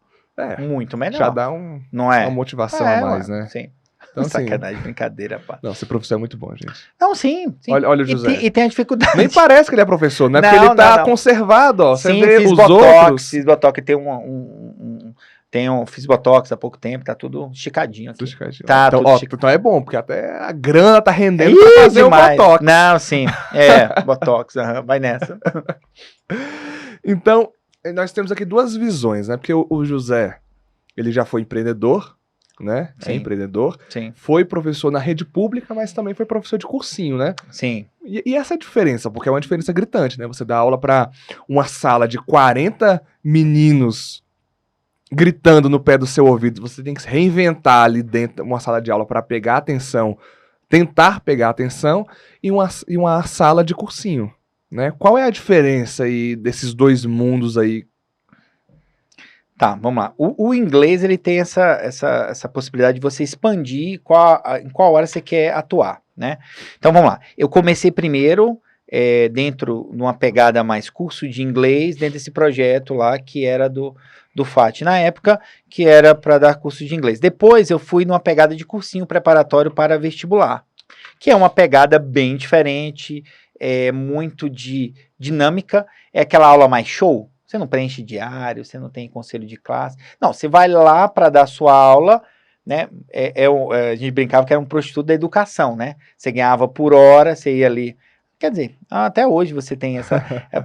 Muito melhor. Já dá uma motivação a mais, né? Sim. Então, sacanagem, brincadeira, pá. Não, ser professor é muito bom, gente. Não, sim. Olha o José. E tem a dificuldade. Nem parece que ele é professor, né? Porque ele tá conservado, ó. Você vê os outros. Fiz botox, fiz botox há pouco tempo, tá tudo esticadinho aqui. Tudo esticadinho. Tá, então é bom, porque até a grana tá rendendo pra fazer demais. o botox. Não, sim. Botox, vai nessa. Então, nós temos aqui 2 visões, né? Porque o José, ele já foi empreendedor, né? Sim. É empreendedor. Sim. Foi professor na rede pública, mas também foi professor de cursinho, né? Sim. E essa é a diferença, porque é uma diferença gritante, né? Você dá aula para uma sala de 40 meninos gritando no pé do seu ouvido. Você tem que se reinventar ali dentro de uma sala de aula para pegar atenção, tentar pegar atenção, e uma sala de cursinho, né? Qual é a diferença aí desses 2 mundos aí? Tá, vamos lá. O inglês, ele tem essa possibilidade de você expandir em qual área você quer atuar, né? Então, vamos lá. Eu comecei primeiro dentro, numa pegada mais curso de inglês, dentro desse projeto lá, que era do FAT na época, que era para dar curso de inglês. Depois, eu fui numa pegada de cursinho preparatório para vestibular, que é uma pegada bem diferente, muito de dinâmica, é aquela aula mais show. Você não preenche diário, você não tem conselho de classe. Não, você vai lá para dar sua aula, né? A gente brincava que era um prostituto da educação, né? Você ganhava por hora, você ia ali. Quer dizer, até hoje você tem o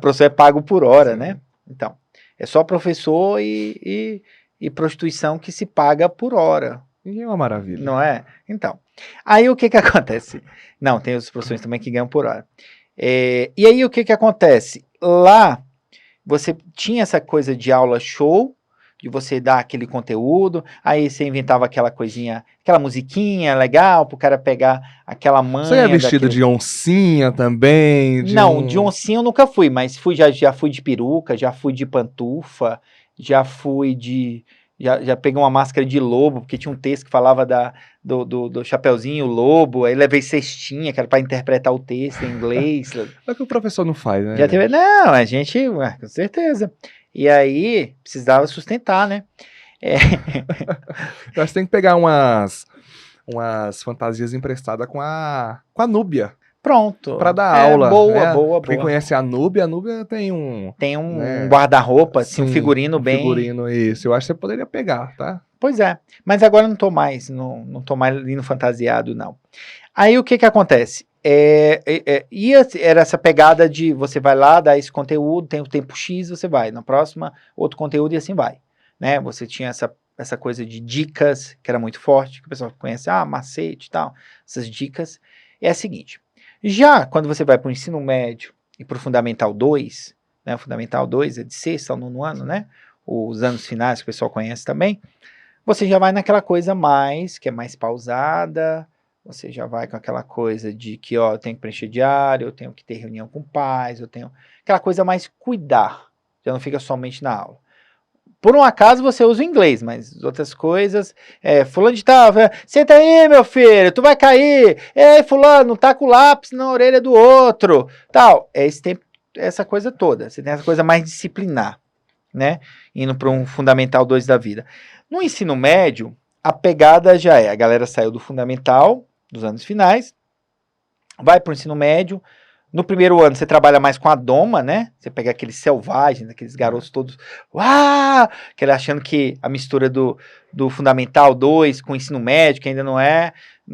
professor é pago por hora, né? Então, é só professor e prostituição que se paga por hora. E é uma maravilha. Não é? Então, aí o que acontece? Não, tem os professores também que ganham por hora. E aí o que acontece? Lá, você tinha essa coisa de aula show, de você dar aquele conteúdo, aí você inventava aquela coisinha, aquela musiquinha legal, pro cara pegar aquela manha. Você é vestido de oncinha também? Não, de oncinha eu nunca fui, mas já fui de peruca, já fui de pantufa, já fui de... Já peguei uma máscara de lobo, porque tinha um texto que falava do Chapeuzinho Lobo, aí levei cestinha, que era para interpretar o texto em inglês. É que o professor não faz, né? Não, a gente, com certeza. E aí, precisava sustentar, né? Eu acho que tem que pegar umas fantasias emprestadas com a Núbia. Pronto. Pra dar aula. Boa. Quem conhece a Núbia tem um... Tem um guarda-roupa, assim, um figurino bem... figurino, isso. Eu acho que você poderia pegar, tá? Pois é. Mas agora eu não tô mais indo fantasiado, não. Aí o que acontece? Era essa pegada de você vai lá, dá esse conteúdo, tem o tempo X, você vai. Na próxima, outro conteúdo e assim vai. Né? Você tinha essa coisa de dicas, que era muito forte, que o pessoal conhece, macete e tal. Essas dicas. É a seguinte... Já quando você vai para o ensino médio e para o Fundamental 2, né, o Fundamental 2 é de sexto ao nono ano, né, os anos finais que o pessoal conhece também, você já vai naquela coisa que é mais pausada, você já vai com aquela coisa de que, eu tenho que preencher diário, eu tenho que ter reunião com pais, eu tenho aquela coisa mais cuidar, já não fica somente na aula. Por um acaso você usa o inglês, mas outras coisas, fulano de tal, senta aí meu filho, tu vai cair, fulano, tá com o lápis na orelha do outro, tal, essa coisa toda, você tem essa coisa mais disciplinar, né, indo para um Fundamental 2 da vida. No ensino médio, a pegada já a galera saiu do Fundamental, dos anos finais, vai para o ensino médio. No primeiro ano, você trabalha mais com a doma, né? Você pega aqueles selvagens, aqueles garotos todos... Aquele achando que a mistura do Fundamental 2 com o ensino médio, que ainda não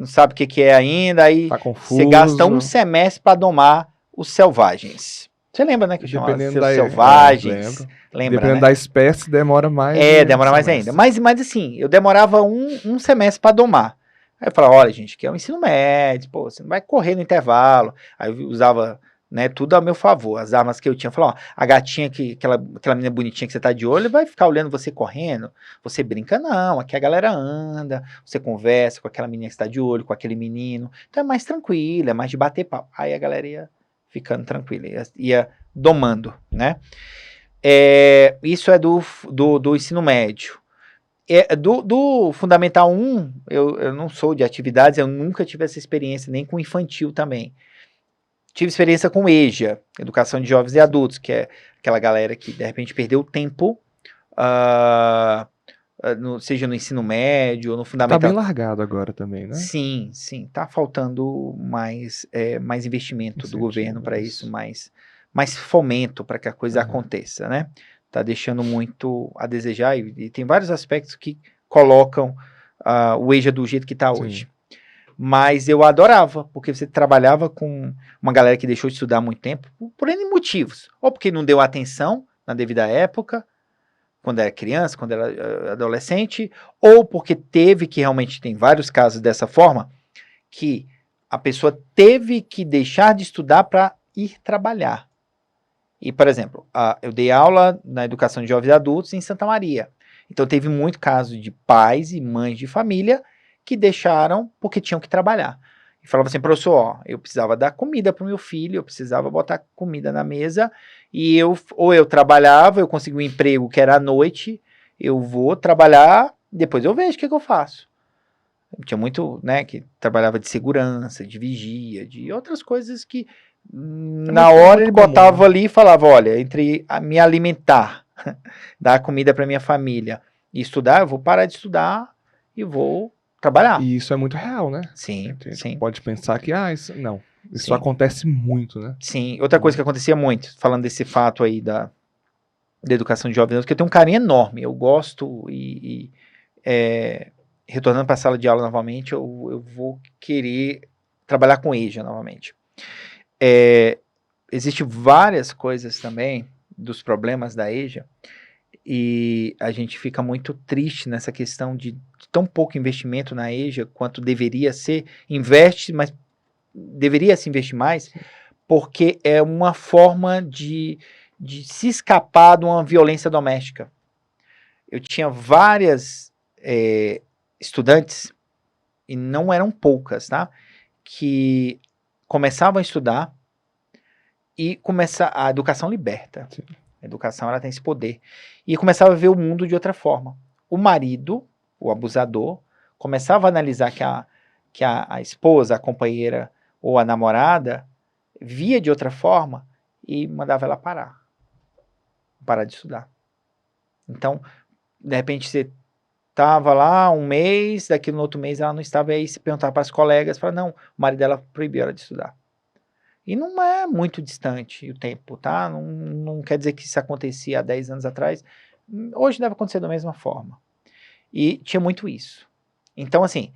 sabe o que é ainda, aí tá confuso. Você gasta um semestre para domar os selvagens. Você lembra, né? Que eu chamava selvagens. Lembra, dependendo da espécie, demora mais. Demora mais ainda. Mas assim, eu demorava um semestre para domar. Aí eu falava, olha, gente, que é um ensino médio, você não vai correr no intervalo. Aí eu usava, né, tudo a meu favor, as armas que eu tinha. Eu falava, a gatinha, aquela menina bonitinha que você tá de olho, vai ficar olhando você correndo. Você brinca, não, aqui a galera anda, você conversa com aquela menina que está de olho, com aquele menino. Então é mais tranquilo, é mais de bater papo. Aí a galera ia ficando tranquila, ia domando, né? Isso é do ensino médio. Do Fundamental 1, eu não sou de atividades, eu nunca tive essa experiência, nem com infantil também. Tive experiência com EJA, Educação de Jovens e Adultos, que é aquela galera que de repente perdeu o tempo, seja no ensino médio ou no Fundamental. Tá bem largado agora também, né? Sim, tá faltando mais investimento do governo para isso, mais fomento para que a coisa aconteça, né? Tá deixando muito a desejar e tem vários aspectos que colocam o EJA do jeito que está hoje. Mas eu adorava, porque você trabalhava com uma galera que deixou de estudar há muito tempo, por N motivos. Ou porque não deu atenção na devida época, quando era criança, quando era adolescente, ou porque teve que realmente, tem vários casos dessa forma, que a pessoa teve que deixar de estudar para ir trabalhar. E, por exemplo, eu dei aula na educação de jovens e adultos em Santa Maria. Então, teve muito caso de pais e mães de família que deixaram porque tinham que trabalhar. E falava assim, professor, eu precisava dar comida para o meu filho, eu precisava botar comida na mesa, e ou eu trabalhava, eu consegui um emprego que era à noite, eu vou trabalhar, depois eu vejo o que eu faço. Tinha muito, né, que trabalhava de segurança, de vigia, de outras coisas que na hora ele botava ali e falava, olha, entre me alimentar, dar comida para minha família e estudar, eu vou parar de estudar e vou trabalhar. E isso é muito real, né? Sim, sim. Pode pensar que, isso sim. acontece muito, né? Sim, outra coisa que acontecia muito, falando desse fato aí da educação de jovens, que eu tenho um carinho enorme, eu gosto retornando para a sala de aula novamente, eu vou querer trabalhar com EJA novamente. Existem várias coisas também dos problemas da EJA e a gente fica muito triste nessa questão de tão pouco investimento na EJA quanto deveria ser. Investe, mas deveria se investir mais, porque é uma forma de se escapar de uma violência doméstica. Eu tinha várias estudantes, e não eram poucas, tá? Que começavam a estudar e a educação liberta. Sim. A educação, ela tem esse poder. E começava a ver o mundo de outra forma. O marido, o abusador, começava a analisar que a esposa, a companheira ou a namorada via de outra forma e mandava ela parar de estudar. Então, de repente, você estava lá um mês, daqui no outro mês ela não estava, e aí se perguntava para as colegas, falava, não, o marido dela proibiu ela de estudar. E não é muito distante o tempo, tá? Não quer dizer que isso acontecia há 10 anos atrás. Hoje deve acontecer da mesma forma. E tinha muito isso. Então, assim,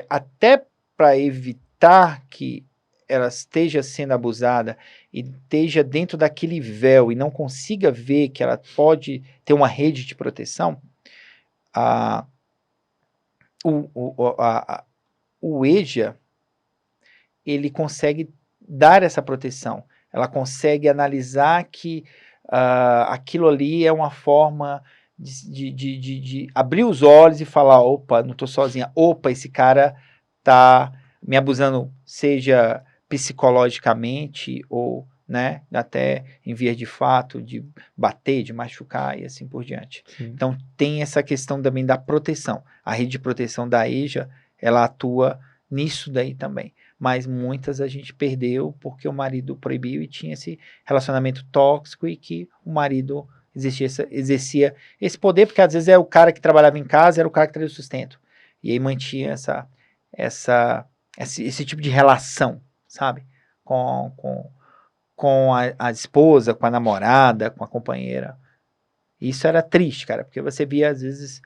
até para evitar que ela esteja sendo abusada e esteja dentro daquele véu e não consiga ver que ela pode ter uma rede de proteção, o EJA, ele consegue dar essa proteção. Ela consegue analisar que aquilo ali é uma forma de abrir os olhos e falar, opa, não estou sozinha, opa, esse cara está me abusando, seja psicologicamente ou, né, até em via de fato, de bater, de machucar e assim por diante. Sim. Então tem essa questão também da proteção. A rede de proteção da EJA, ela atua nisso daí também. Mas muitas a gente perdeu porque o marido proibiu e tinha esse relacionamento tóxico e que o marido exercia esse poder, porque às vezes é o cara que trabalhava em casa, era o cara que trazia o sustento. E aí mantinha esse tipo de relação, sabe? Com a esposa, com a namorada, com a companheira. Isso era triste, cara, porque você via às vezes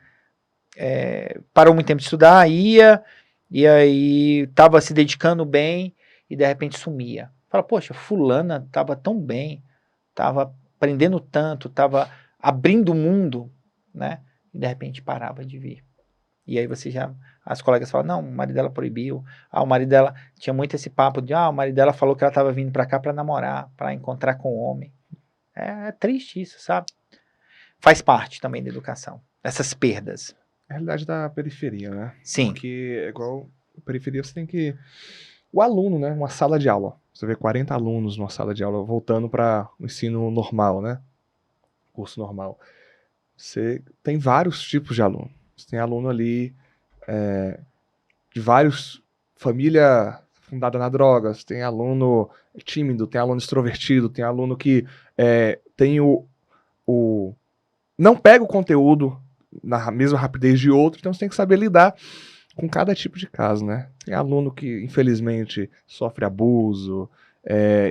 parou muito tempo de estudar, ia... E aí tava se dedicando bem e de repente sumia. Fala, poxa, fulana tava tão bem, tava aprendendo tanto, tava abrindo o mundo, né? E de repente parava de vir. E aí as colegas falam, não, o marido dela proibiu. O marido dela tinha muito esse papo de, o marido dela falou que ela tava vindo pra cá pra namorar, pra encontrar com o homem. É triste isso, sabe? Faz parte também da educação, essas perdas. É a realidade da periferia, né? Sim. Porque, igual, periferia você tem que... O aluno, né? Uma sala de aula. Você vê 40 alunos numa sala de aula, voltando para o ensino normal, né? Curso normal. Você tem vários tipos de aluno. Você tem aluno ali de vários... Família fundada na droga. Você tem aluno tímido, tem aluno extrovertido, tem aluno que tem não pega o conteúdo na mesma rapidez de outro, então você tem que saber lidar com cada tipo de caso, né? Tem aluno que, infelizmente, sofre abuso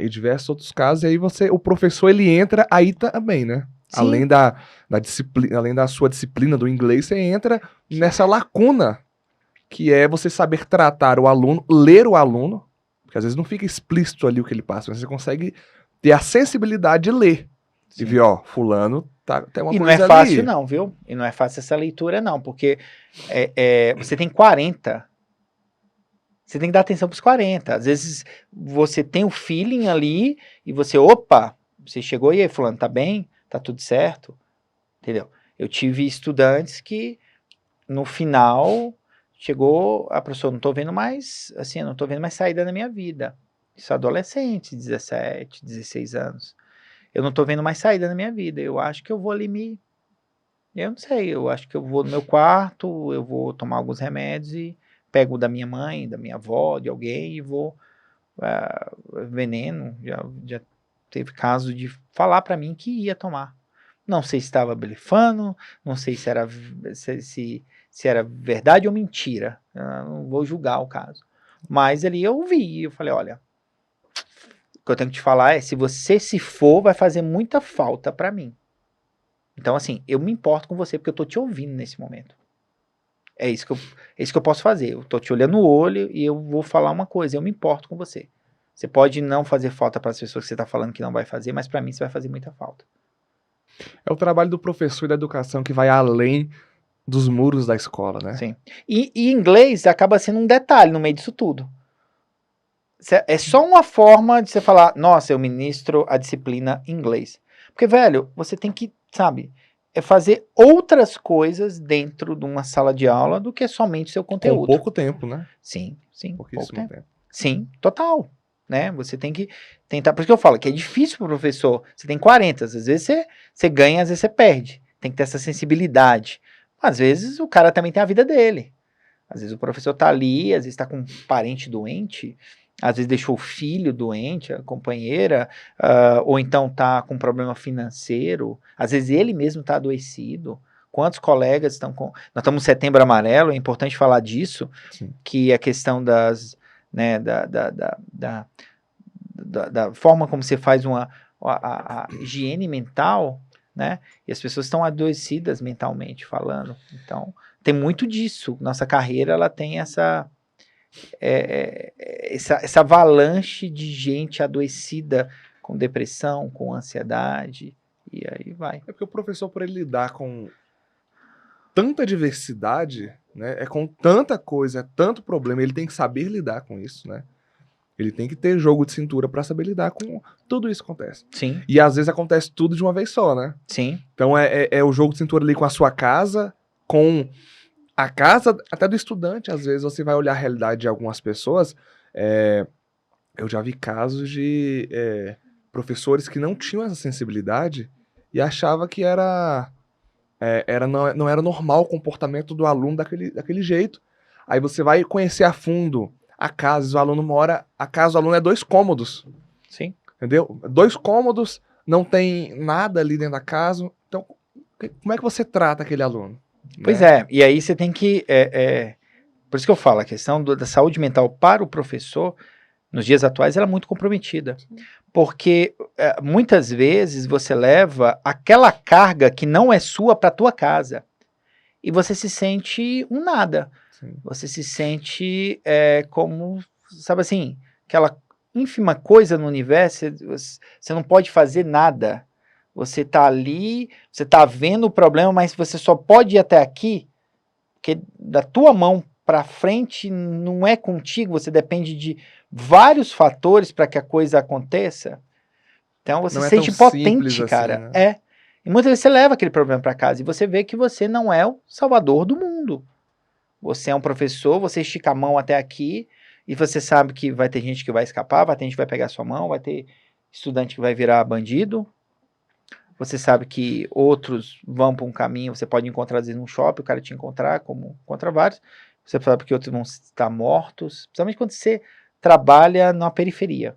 e diversos outros casos, e aí o professor, ele entra aí também, né? Sim. Além da disciplina, além da sua disciplina do inglês, você entra nessa lacuna, que é você saber tratar o aluno, ler o aluno, porque às vezes não fica explícito ali o que ele passa, mas você consegue ter a sensibilidade de ler. Sim. E ver, fulano tem uma coisa ali. E não é fácil não, viu? E não é fácil essa leitura não, porque você tem 40, você tem que dar atenção pros 40. Às vezes você tem o feeling ali e você chegou e aí, fulano, tá bem? Tá tudo certo? Entendeu? Eu tive estudantes que no final chegou, a professora, não tô vendo mais saída na minha vida. Isso adolescente, 17, 16 anos. Eu não tô vendo mais saída na minha vida. Eu acho que eu vou ali me Eu não sei, eu acho que eu vou no meu quarto, eu vou tomar alguns remédios e pego da minha mãe, da minha avó, de alguém e vou veneno. Já teve caso de falar para mim que ia tomar. Não sei se estava blefando, não sei se era, se era verdade ou mentira. Eu não vou julgar o caso. Mas ali eu vi, eu falei, olha, o que eu tenho que te falar é, se você se for, vai fazer muita falta para mim. Então, assim, eu me importo com você porque eu tô te ouvindo nesse momento. É isso que eu posso fazer. Eu tô te olhando no olho e eu vou falar uma coisa, eu me importo com você. Você pode não fazer falta para as pessoas que você tá falando que não vai fazer, mas para mim você vai fazer muita falta. É o trabalho do professor e da educação que vai além dos muros da escola, né? Sim. E inglês acaba sendo um detalhe no meio disso tudo. É só uma forma de você falar, nossa, eu ministro a disciplina inglês. Porque, velho, você tem que, sabe, fazer outras coisas dentro de uma sala de aula do que somente seu Com conteúdo. pouco tempo, né? Sim, pouco Pouquíssimo tempo. tempo. Sim, total. Né? Você tem que tentar. Por isso que eu falo que é difícil pro professor. Você tem 40, às vezes você ganha, às vezes você perde. Tem que ter essa sensibilidade. Às vezes o cara também tem a vida dele. Às vezes o professor tá ali, às vezes tá com um parente doente, às vezes deixou o filho doente, a companheira, ou então tá com um problema financeiro, às vezes ele mesmo tá adoecido. Quantos colegas estão com... Nós estamos no Setembro Amarelo, é importante falar disso, Sim. que a questão das... Né, da forma como você faz a higiene mental, né? E as pessoas estão adoecidas mentalmente falando. Então, tem muito disso. Nossa carreira, ela tem essa avalanche de gente adoecida com depressão, com ansiedade, e aí vai. É porque o professor, por ele lidar com tanta diversidade, né? É com tanta coisa, é tanto problema, ele tem que saber lidar com isso, né? Ele tem que ter jogo de cintura pra saber lidar com tudo isso que acontece. Sim, E às vezes acontece tudo de uma vez só, né? sim, Então é o jogo de cintura ali com a sua casa, com a casa até do estudante. Às vezes você vai olhar a realidade de algumas pessoas. Eu já vi casos de professores que não tinham essa sensibilidade e achava que não era normal o comportamento do aluno daquele jeito. Aí você vai conhecer a fundo a casa, o aluno mora, a casa do aluno é 2 cômodos, sim. entendeu? 2 cômodos, não tem nada ali dentro da casa. Então, como é que você trata aquele aluno? Pois né? e aí você tem que... por isso que eu falo, a questão da saúde mental para o professor, nos dias atuais, ela é muito comprometida. Porque muitas vezes você leva aquela carga que não é sua para a tua casa. E você se sente um nada. Sim. Você se sente como, sabe assim, aquela ínfima coisa no universo, você não pode fazer nada. Você tá ali, você tá vendo o problema, mas você só pode ir até aqui, porque da tua mão para frente não é contigo, você depende de vários fatores para que a coisa aconteça. Então você Não se é tão sente impotente, simples cara. assim, né? E muitas vezes você leva aquele problema para casa e você vê que você não é o salvador do mundo. Você é um professor, você estica a mão até aqui e você sabe que vai ter gente que vai escapar, vai ter gente que vai pegar sua mão, vai ter estudante que vai virar bandido. Você sabe que outros vão para um caminho, você pode encontrar às vezes num shopping, o cara te encontrar, como encontra vários. Você sabe que outros vão estar mortos, principalmente quando você trabalha na periferia.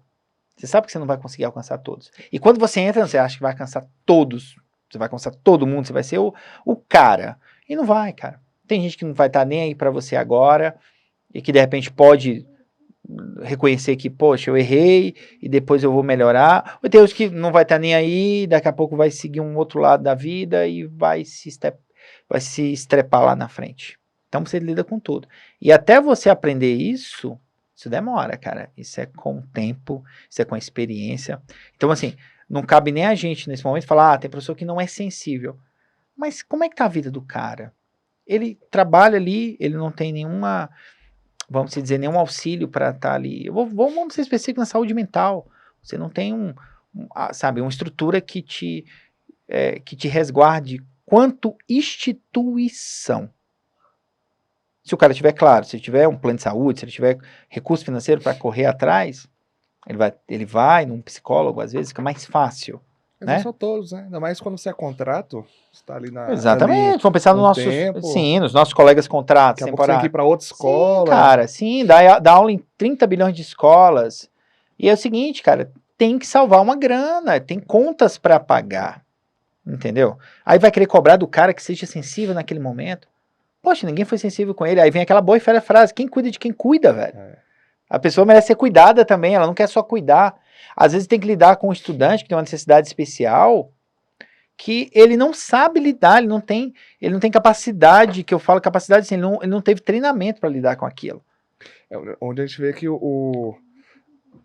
Você sabe que você não vai conseguir alcançar todos. E quando você entra, você acha que vai alcançar todos. Você vai alcançar todo mundo, você vai ser o cara. E não vai, cara. Tem gente que não vai estar nem aí para você agora e que de repente pode reconhecer que, poxa, eu errei e depois eu vou melhorar. Ou tem outros que não vai estar nem aí, daqui a pouco vai seguir um outro lado da vida e vai se estrepar lá na frente. Então você lida com tudo. E até você aprender isso demora, cara. Isso é com o tempo, isso é com a experiência. Então, assim, não cabe nem a gente nesse momento falar, tem professor que não é sensível. Mas como é que tá a vida do cara? Ele trabalha ali, ele não tem nenhuma, vamos dizer, nenhum auxílio para estar ali. Vamos ser específicos na saúde mental. Você não tem sabe, uma estrutura que te resguarde quanto instituição. Se o cara tiver claro, se ele tiver um plano de saúde, se ele tiver recurso financeiro para correr atrás, ele vai num psicólogo, às vezes fica mais fácil. Mas né? não são todos, né? Ainda mais quando você é contrato, você tá ali na... Exatamente, ali vamos pensar um tempo. sim, nos nossos colegas contratos, Daqui a pouco você tem que ir temporários. pra outra escola. Sim, cara, sim, dá aula em 30 bilhões de escolas. E é o seguinte, cara, tem que salvar uma grana, tem contas para pagar, entendeu? Aí vai querer cobrar do cara que seja sensível naquele momento. Poxa, ninguém foi sensível com ele. Aí vem aquela boa e velha frase, quem cuida de quem cuida, velho. A pessoa merece ser cuidada também, ela não quer só cuidar. Às vezes tem que lidar com um estudante que tem uma necessidade especial, que ele não sabe lidar, ele não tem capacidade, que eu falo capacidade assim, ele não teve treinamento para lidar com aquilo. Onde a gente vê que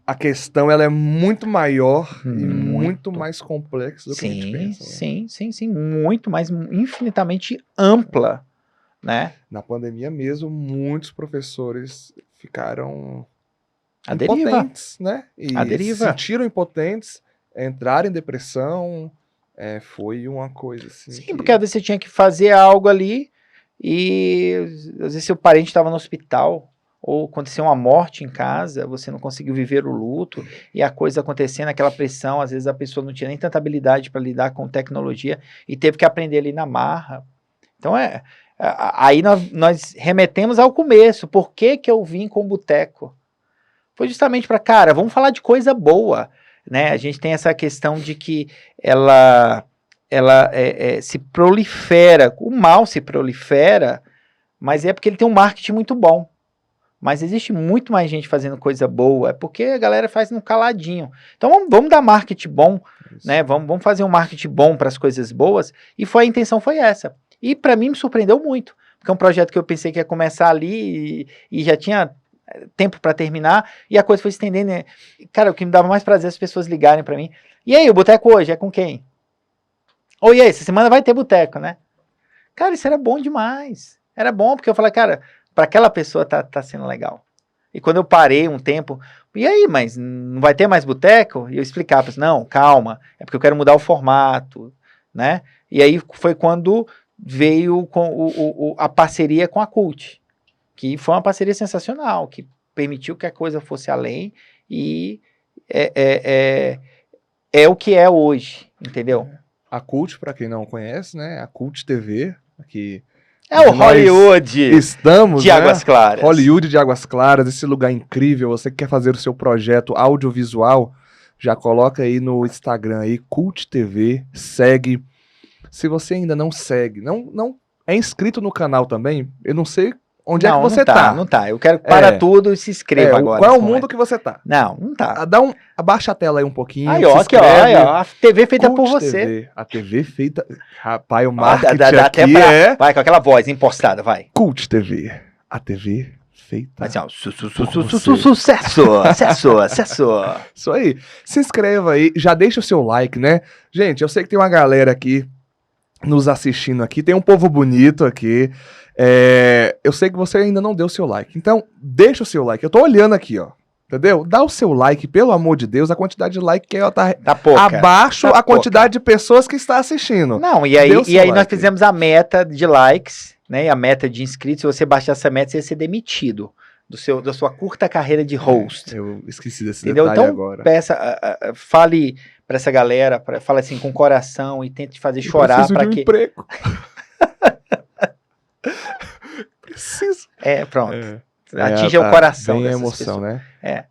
a questão ela é muito maior e muito mais complexa do que a gente pensa. Né? Sim, muito mais, infinitamente ampla, né? Na pandemia mesmo, muitos professores ficaram à deriva, impotentes, né? E à deriva. Se sentiram impotentes, entraram em depressão, foi uma coisa assim. Sim, porque às vezes você tinha que fazer algo ali e às vezes seu parente estava no hospital, ou aconteceu uma morte em casa, você não conseguiu viver o luto, e a coisa acontecendo, aquela pressão, às vezes a pessoa não tinha nem tanta habilidade para lidar com tecnologia, e teve que aprender ali na marra. Então aí nós remetemos ao começo, por que eu vim com o Boteco? Foi justamente para, cara, vamos falar de coisa boa, né? A gente tem essa questão de que ela se prolifera, o mal se prolifera, mas é porque ele tem um marketing muito bom. Mas existe muito mais gente fazendo coisa boa, é porque a galera faz no caladinho. Então vamos dar marketing bom, né? Vamos fazer um marketing bom para as coisas boas, e a intenção foi essa. E para mim me surpreendeu muito, porque é um projeto que eu pensei que ia começar ali e já tinha tempo para terminar, e a coisa foi se estendendo, né? Cara, o que me dava mais prazer é as pessoas ligarem para mim. E aí, o Boteco hoje é com quem? Ou e aí, essa semana vai ter Boteco, né? Cara, isso era bom demais. Era bom, porque eu falei, cara, para aquela pessoa tá sendo legal. E quando eu parei um tempo, e aí, mas não vai ter mais Boteco? E eu explicava para não, calma, é porque eu quero mudar o formato, né? E aí foi quando veio com a parceria com a Cult, que foi uma parceria sensacional, que permitiu que a coisa fosse além, e é o que é hoje, entendeu? A Cult, para quem não conhece, né? A Cult TV, aqui... É o Hollywood estamos, de Águas Claras. Hollywood de Águas Claras, esse lugar incrível. Você que quer fazer o seu projeto audiovisual, já coloca aí no Instagram aí, Cult TV, segue. Se você ainda não segue, não é inscrito no canal também, eu não sei onde é que você tá. Não tá, eu quero que para tudo e se inscreva agora. Qual é o mundo que você tá? Não tá. Abaixa a tela aí um pouquinho. Aí, ó, aqui, ó, a TV feita Cult por você. TV, a TV feita... Rapaz, o marketing aqui Vai, com aquela voz impostada, vai. Cult TV, a TV feita... Assim, ó, sucesso. Isso aí. Se inscreva aí, já deixa o seu like, né? Gente, eu sei que tem uma galera aqui nos assistindo aqui, tem um povo bonito aqui. Eu sei que você ainda não deu o seu like, então deixa o seu like. Eu tô olhando aqui, ó. Entendeu? Dá o seu like, pelo amor de Deus. A quantidade de like que tá pouca, abaixo a quantidade de pessoas que está assistindo. Não, e aí nós fizemos a meta de likes, né? E a meta de inscritos. Se você baixar essa meta, você ia ser demitido da sua curta carreira de host. Eu esqueci desse detalhe então, agora. Fale pra essa galera, fale assim com o coração e tente fazer chorar para que... emprego. Preciso. Pronto. Atinja o coração dessas pessoas. Emoção, né?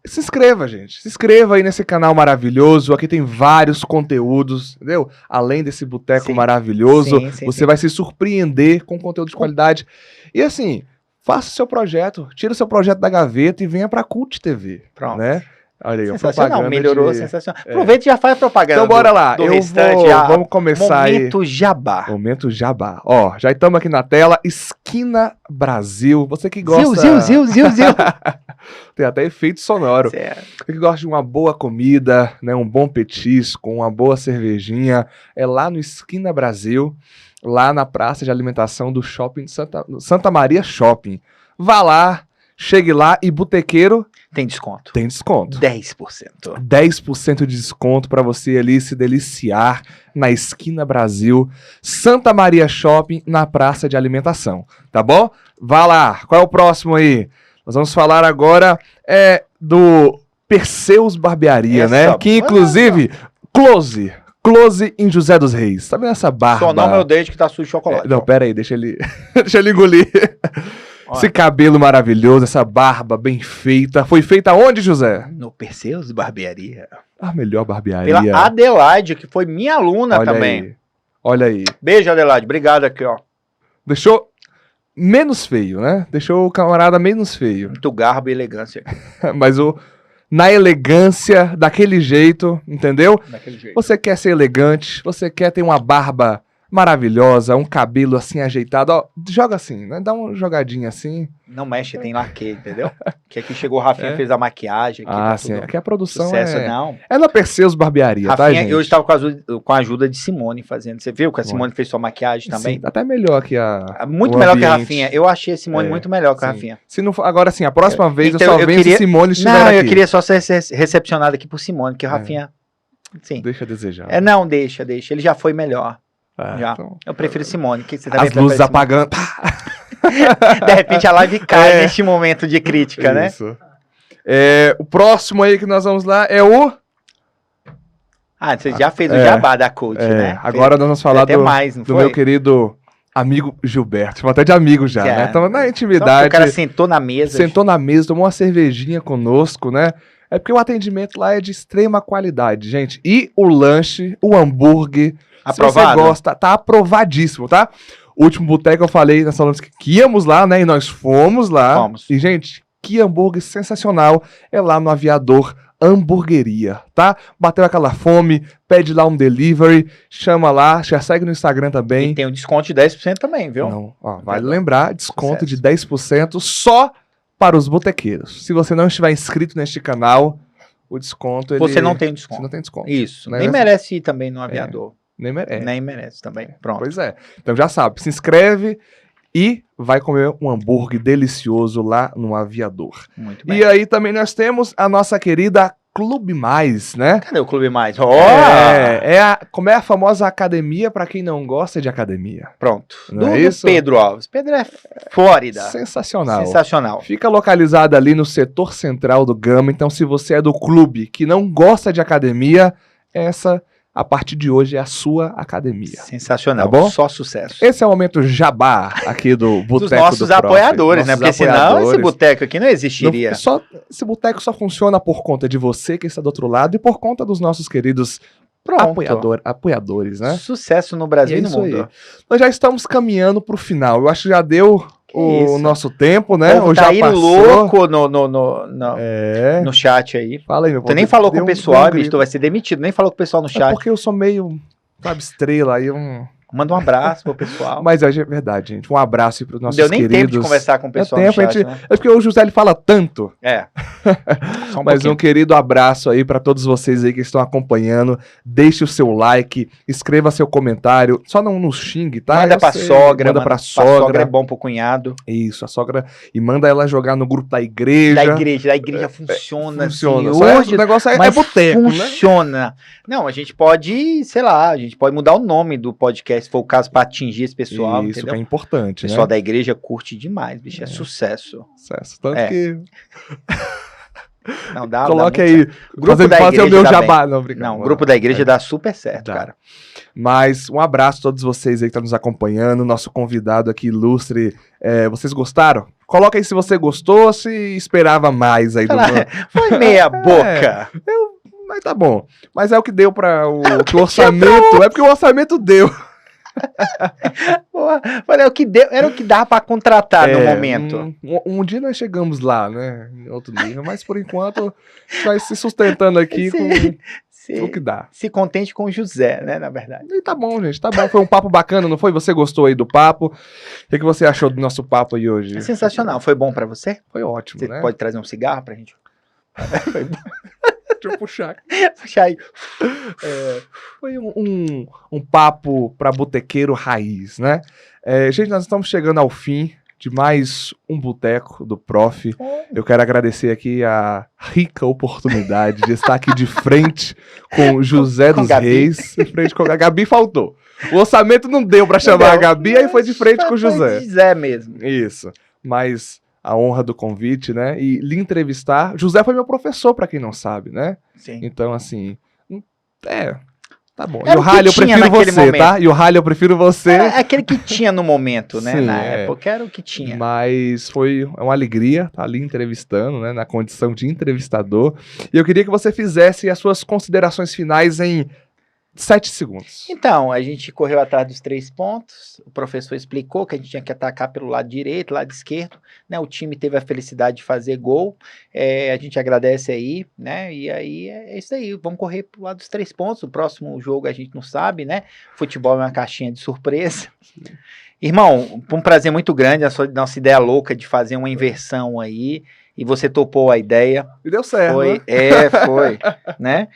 Se inscreva, gente. Se inscreva aí nesse canal maravilhoso. Aqui tem vários conteúdos, entendeu? Além desse boteco maravilhoso, você vai se surpreender com conteúdo de qualidade. E assim, faça o seu projeto, tira o seu projeto da gaveta e venha pra Cult TV. Pronto. Né? Olha aí, sensacional, melhorou, sensacional. Aproveita e já faz propaganda. Então bora lá, vamos começar aí. Momento Jabá. Momento Jabá. Ó, já estamos aqui na tela, Esquina Brasil. Você que gosta... Zil. Tem até efeito sonoro. Certo. Você que gosta de uma boa comida, né, um bom petisco, uma boa cervejinha, é lá no Esquina Brasil, lá na praça de alimentação do shopping Santa Maria Shopping. Vá lá, chegue lá e botequeiro... Tem desconto. Tem desconto. 10%. 10% de desconto para você ali se deliciar na Esquina Brasil, Santa Maria Shopping, na praça de alimentação. Tá bom? Vá lá. Qual é o próximo aí? Nós vamos falar agora do Perseus Barbearia, né? Que inclusive, Close em José dos Reis. Tá vendo essa barba? Só não meu dente que tá sujo de chocolate. Não, pera aí, deixa ele, deixa ele engolir. Olha. Esse cabelo maravilhoso, essa barba bem feita. Foi feita onde, José? No Perseus Barbearia. A melhor barbearia. Pela Adelaide, que foi minha aluna Olha também. aí. Olha aí. Beijo, Adelaide. Obrigado aqui, ó. Deixou menos feio, né? Deixou o camarada menos feio. Muito garbo e elegância. Mas na elegância, daquele jeito, entendeu? Daquele jeito. Você quer ser elegante, você quer ter uma barba maravilhosa, um cabelo assim ajeitado. Ó, joga assim, né? Dá uma jogadinha assim. Não mexe, tem laque, entendeu? Que aqui chegou o Rafinha, fez a maquiagem. Aqui, Ah, tá sim. tudo Aqui a produção sucesso, é... não. É na Perseus Barbearia, tá, Rafinha, gente? eu estava com a ajuda de Simone fazendo. Você viu que a Simone fez sua maquiagem também? Sim, até melhor que a... Muito o melhor que a ambiente. Rafinha. Eu achei a Simone muito melhor que a Sim. Rafinha. Se não for, agora sim, a próxima vez Então, eu só eu venho queria- se Simone estiver Não, aqui. eu queria só ser recepcionado aqui por Simone, porque a Rafinha... Sim. Deixa a desejar. Não, deixa. Ele já foi melhor. Ah, Já. então, Eu prefiro Simone. O que você tá as pensando luzes pra Simone? apagando. De repente a live cai É. neste momento de crítica, né? Isso. O próximo aí que nós vamos lá é o... Ah, você já fez o É. jabá da coach, né? Agora nós vamos falar até mais, não do foi? meu querido amigo Gilberto. Chama até de amigo já, Já. né? Estamos na Só porque intimidade. o cara sentou na mesa. Sentou na mesa, tomou uma cervejinha conosco, né? É porque o atendimento lá é de extrema qualidade, gente. E o lanche, o hambúrguer, Aprovado? se você gosta, tá aprovadíssimo, tá? O último boteco eu falei nessa noite que íamos lá, né? E nós fomos lá. Fomos. E, gente, que hambúrguer sensacional. É lá no Aviador Hamburgueria, tá? Bateu aquela fome, pede lá um delivery, chama lá, já segue no Instagram também. E tem um desconto de 10% também, viu? Não, ó, vale lembrar, desconto Sucesso. de 10% só para os botequeiros. Se você não estiver inscrito neste canal, o desconto ele... Você não tem Você desconto. não tem desconto. Isso. Né? Nem merece ir também no aviador. Nem merece. Nem merece também. Pronto. Pois é. Então já sabe, se inscreve e vai comer um hambúrguer delicioso lá no Aviador. Muito bem. E aí também nós temos a nossa querida Clube Mais, né? Cadê o Clube Mais? Ó! Como é a famosa academia para quem não gosta de academia. Pronto. Não é Do isso? Pedro Alves. Pedro é Flórida. Sensacional. Sensacional. Fica localizada ali no setor central do Gama, então se você é do clube que não gosta de academia, essa, a partir de hoje, é a sua academia. Sensacional. Tá bom? Só sucesso. Esse é o momento jabá aqui do Boteco Dos nossos do Prof. apoiadores, né? Nossos Porque senão esse apoiadores. boteco aqui não existiria. Esse boteco só funciona por conta de você que está do outro lado e por conta dos nossos queridos Pronto. apoiadores, né? Sucesso no Brasil E é e no isso mundo. aí. Nós já estamos caminhando para o final. Eu acho que já deu o isso? nosso tempo, né? O povo Ou tá já aí passou. louco É. no chat aí. Fala aí, meu Você povo. nem falou com Deu o um pessoal, grito. bicho, tu vai ser demitido. Nem falou com o pessoal no É chat. porque eu sou meio, sabe, estrela aí. Manda um abraço pro pessoal. Mas é verdade, gente. Um abraço aí para os Não nossos deu nem queridos. tempo de conversar com o pessoal tempo, no a chat, gente- né? É porque o José ele fala tanto. É. Só um Mas pouquinho. um querido abraço aí para todos vocês aí que estão acompanhando. Deixe o seu like, escreva seu comentário. Só não nos xingue, tá? Manda Eu pra sei, sogra. Manda pra A sogra sogra. é bom pro cunhado. Isso, a sogra. E manda ela jogar no grupo da igreja. Da igreja funciona. Funciona. Assim, Só é- hoje, o negócio é mas boteco, né? funciona. Não, a gente pode, sei lá, a gente pode mudar o nome do podcast, se for o caso, pra atingir esse pessoal, Isso entendeu? que é importante, O pessoal né? da igreja curte demais, bicho, é sucesso. Sucesso. Tanto É. que. Não, dá Coloque muito aí. certo. Grupo Fazer da o igreja meu dá jabá. Não, obrigado. Não, o grupo da igreja dá super certo, Dá. cara. Mas um abraço a todos vocês aí que estão nos acompanhando. Nosso convidado aqui ilustre. Vocês gostaram? Coloca aí se você gostou, se esperava mais aí do. Foi meia boca. Mas tá bom. Mas é o que deu para o que o orçamento. É porque o orçamento deu. Porra, falei, o que deu, era o que dava pra contratar no momento. Um dia nós chegamos lá, né? Em outro nível. Mas por enquanto, a gente vai se sustentando aqui com o que dá. Se contente com o José, né, na verdade. E tá bom, gente. Tá bom. Foi um papo bacana, não foi? Você gostou aí do papo? O que você achou do nosso papo aí hoje? É sensacional. Foi bom pra você? Foi ótimo, Você né? pode trazer um cigarro pra gente? Deixa eu puxar. Puxa aí. Foi um papo para botequeiro raiz, né? Gente, nós estamos chegando ao fim de mais um Boteco do Prof. Eu quero agradecer aqui a rica oportunidade de estar aqui de frente com José Com dos Gabi. Reis. De frente com a Gabi faltou. O orçamento não deu para chamar a Gabi, aí foi de frente com o José. Foi José mesmo. Isso. Mas a honra do convite, né? E lhe entrevistar. José foi meu professor, para quem não sabe, né? Sim. Então, assim, Tá bom. Era E o o que Rally eu tinha prefiro naquele você, momento. tá? E o Rally eu prefiro você. É aquele que tinha no momento, né? Sim, Na é. época era o que tinha. Mas foi uma alegria estar ali entrevistando, né? Na condição de entrevistador. E eu queria que você fizesse as suas considerações finais em 7 segundos. Então, a gente correu atrás dos 3 pontos, o professor explicou que a gente tinha que atacar pelo lado direito, lado esquerdo, né? O time teve a felicidade de fazer gol, a gente agradece aí, né? E aí é isso aí, vamos correr pro lado dos 3 pontos, o próximo jogo a gente não sabe, né? Futebol é uma caixinha de surpresa. Irmão, foi um prazer muito grande a nossa ideia louca de fazer uma inversão aí, e você topou a ideia. E deu certo, Foi, né? foi, né?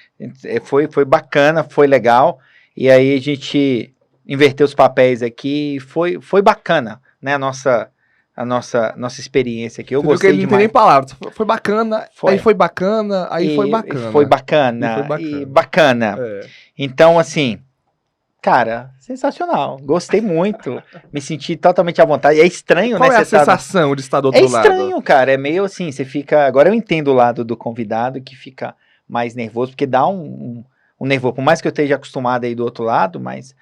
Foi bacana, foi legal. E aí a gente inverteu os papéis aqui, foi bacana, né? A nossa experiência aqui. Eu Você viu que gostei ele não tem demais. nem palavras. Foi bacana, Foi. aí foi bacana, aí foi E bacana. foi bacana, E foi bacana. e bacana. É. Então, assim, cara, sensacional. Gostei muito. Me senti totalmente à vontade. É estranho, Qual né? é a Você tá- sensação de estar do É outro lado? estranho, cara. É meio assim, você fica. Agora eu entendo o lado do convidado que fica mais nervoso, porque dá um nervoso. Por mais que eu esteja acostumado aí do outro lado, mas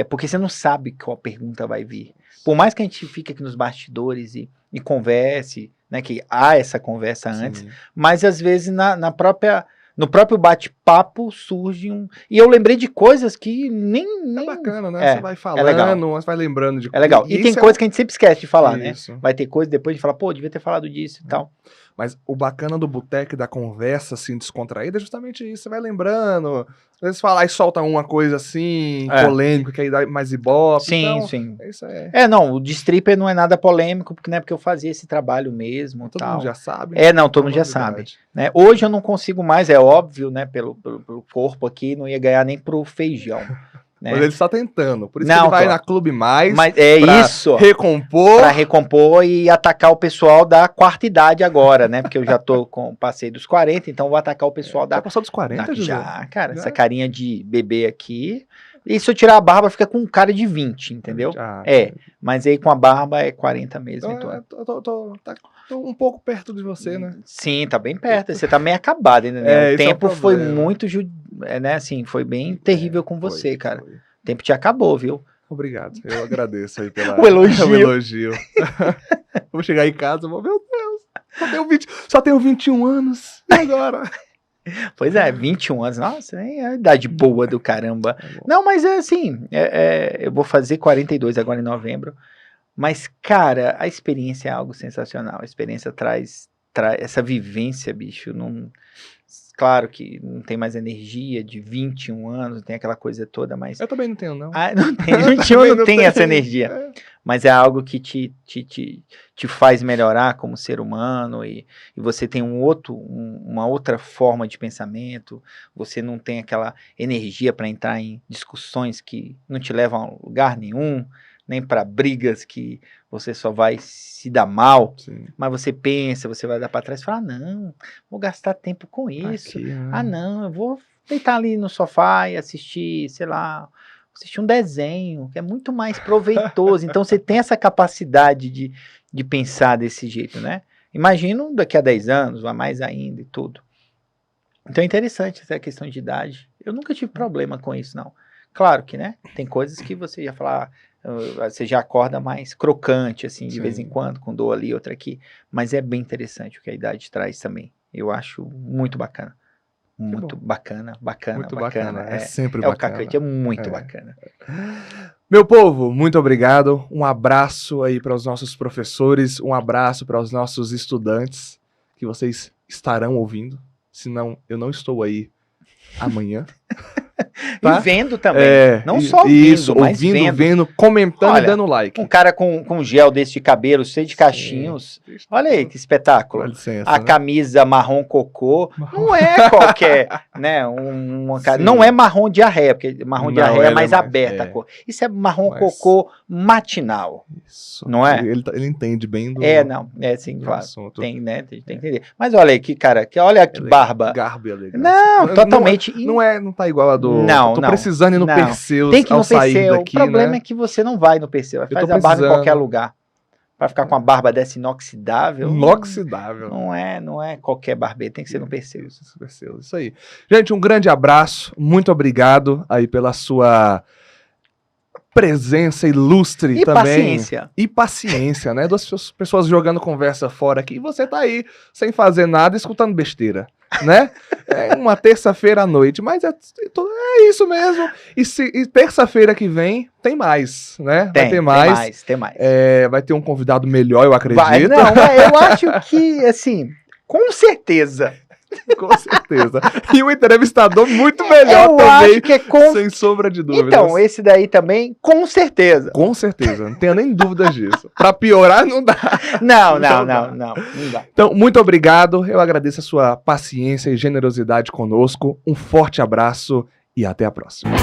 porque você não sabe qual pergunta vai vir. Por mais que a gente fique aqui nos bastidores e converse, né? Que há essa conversa antes, Sim. mas às vezes no próprio bate-papo surge um. E eu lembrei de coisas que nem. É bacana, né? Você vai legal. falando, você vai lembrando de É legal. E tem isso coisa que a gente sempre esquece de falar, né? Isso. Vai ter coisa depois de falar, pô, devia ter falado disso e tal. Mas o bacana do boteco e da conversa, assim, descontraída, é justamente isso. Você vai lembrando. Às vezes fala e solta uma coisa assim, polêmica, que aí dá mais ibope. Sim, então, sim. Isso é. Não, o de stripper não é nada polêmico, porque não é porque eu fazia esse trabalho mesmo. Todo tal. mundo já sabe. Não, todo mundo já sabe. Novidade. Né? Hoje eu não consigo mais, é óbvio, né? Pelo corpo aqui, não ia ganhar nem pro feijão. Né? Mas ele está tentando. Por isso Não, que ele vai tô. na Clube Mais. Mas é pra isso. recompor. Pra recompor e atacar o pessoal da quarta idade agora, né? Porque eu já passei dos 40, então vou atacar o pessoal Já passou dos 40, José? Já, cara, Já? essa carinha de bebê aqui. E se eu tirar a barba, fica com cara de 20, entendeu? Ah, Mas aí com a barba é 40 mesmo. então, Então. tô um pouco perto de você, né? Sim, tá bem perto. Você tá meio acabado ainda, né? O esse é o tempo foi problema. muito, né? Assim, foi bem terrível com Foi, você, cara. foi. O tempo te acabou, viu? Obrigado. Eu agradeço aí pela O elogio. o elogio. Vou chegar em casa e vou, meu Deus, só tenho 21 anos. E agora? Pois é, 21 anos. Nossa, é a idade boa do caramba. Tá bom. Não, mas é assim, eu vou fazer 42 agora em novembro. Mas, cara, a experiência é algo sensacional. A experiência traz essa vivência, bicho. Claro que não tem mais energia de 21 anos, não tem aquela coisa toda, mas... Eu também não tenho, não. Não tem, 21 também não tem tenho. essa energia. Mas é algo que te faz melhorar como ser humano e você tem uma outra forma de pensamento, você não tem aquela energia para entrar em discussões que não te levam a lugar nenhum, nem para brigas que você só vai se dar mal, Sim. mas você pensa, você vai dar para trás e fala, não, vou gastar tempo com isso, Aqui, não, eu vou deitar ali no sofá e assistir, sei lá, assistir um desenho, que é muito mais proveitoso. Então você tem essa capacidade de pensar desse jeito, né? Imagino daqui a 10 anos, vai mais ainda e tudo. Então é interessante essa questão de idade. Eu nunca tive problema com isso, não. Claro que, né? Tem coisas que você já fala, você já acorda mais crocante, assim, de Sim. vez em quando, com dor ali, outra aqui. Mas é bem interessante o que a idade traz também. Eu acho muito bacana. Muito bacana. Muito bacana. É sempre o bacana. Cacante, é muito bacana. Meu povo, muito obrigado. Um abraço aí para os nossos professores, um abraço para os nossos estudantes, que vocês estarão ouvindo. Senão, eu não estou aí amanhã. Tá? E vendo também. Não só ouvindo, isso, mas vendo, comentando Olha, e dando like. Um cara com gel desse de cabelo, cheio de cachinhos. Olha aí que espetáculo. Com licença, A né? camisa marrom cocô. Não é qualquer, né? Não é marrom diarreia, porque marrom Não, diarreia é ele mais é mais- aberta a cor. Isso é marrom Mas- cocô matinal. Isso. Não é? Ele entende bem do, Não. É sim, do claro. assunto. Tem, né? Tem que entender. Mas olha aí que cara, olha que barba. Garbo e elegância. Não, totalmente. Não tá igual a do... Não, Tô não. precisando ir no Não. Perseus Tem que ir ao no sair Perseu. daqui, O problema né? é que você não vai no Perseu. Vai Eu tô fazer a barba em precisando. qualquer lugar. Pra ficar com a barba dessa inoxidável. Inoxidável. Não é qualquer barbeiro, tem que ser no Perseu. Isso aí. Gente, um grande abraço. Muito obrigado aí pela sua presença ilustre E também. paciência. E paciência, né? Duas pessoas jogando conversa fora aqui e você tá aí sem fazer nada, escutando besteira, né? É uma terça-feira à noite, mas é isso mesmo. E terça-feira que vem tem mais, né? Vai ter mais. Tem mais. Vai ter um convidado melhor, eu acredito. Eu acho que, assim, com certeza. Com certeza. E um entrevistador muito melhor Eu também, acho que é sem sombra de dúvidas. Então, esse daí também, com certeza. Com certeza, não tenho nem dúvidas disso. Pra piorar, não dá. Não dá. Então, muito obrigado. Eu agradeço a sua paciência e generosidade conosco. Um forte abraço e até a próxima.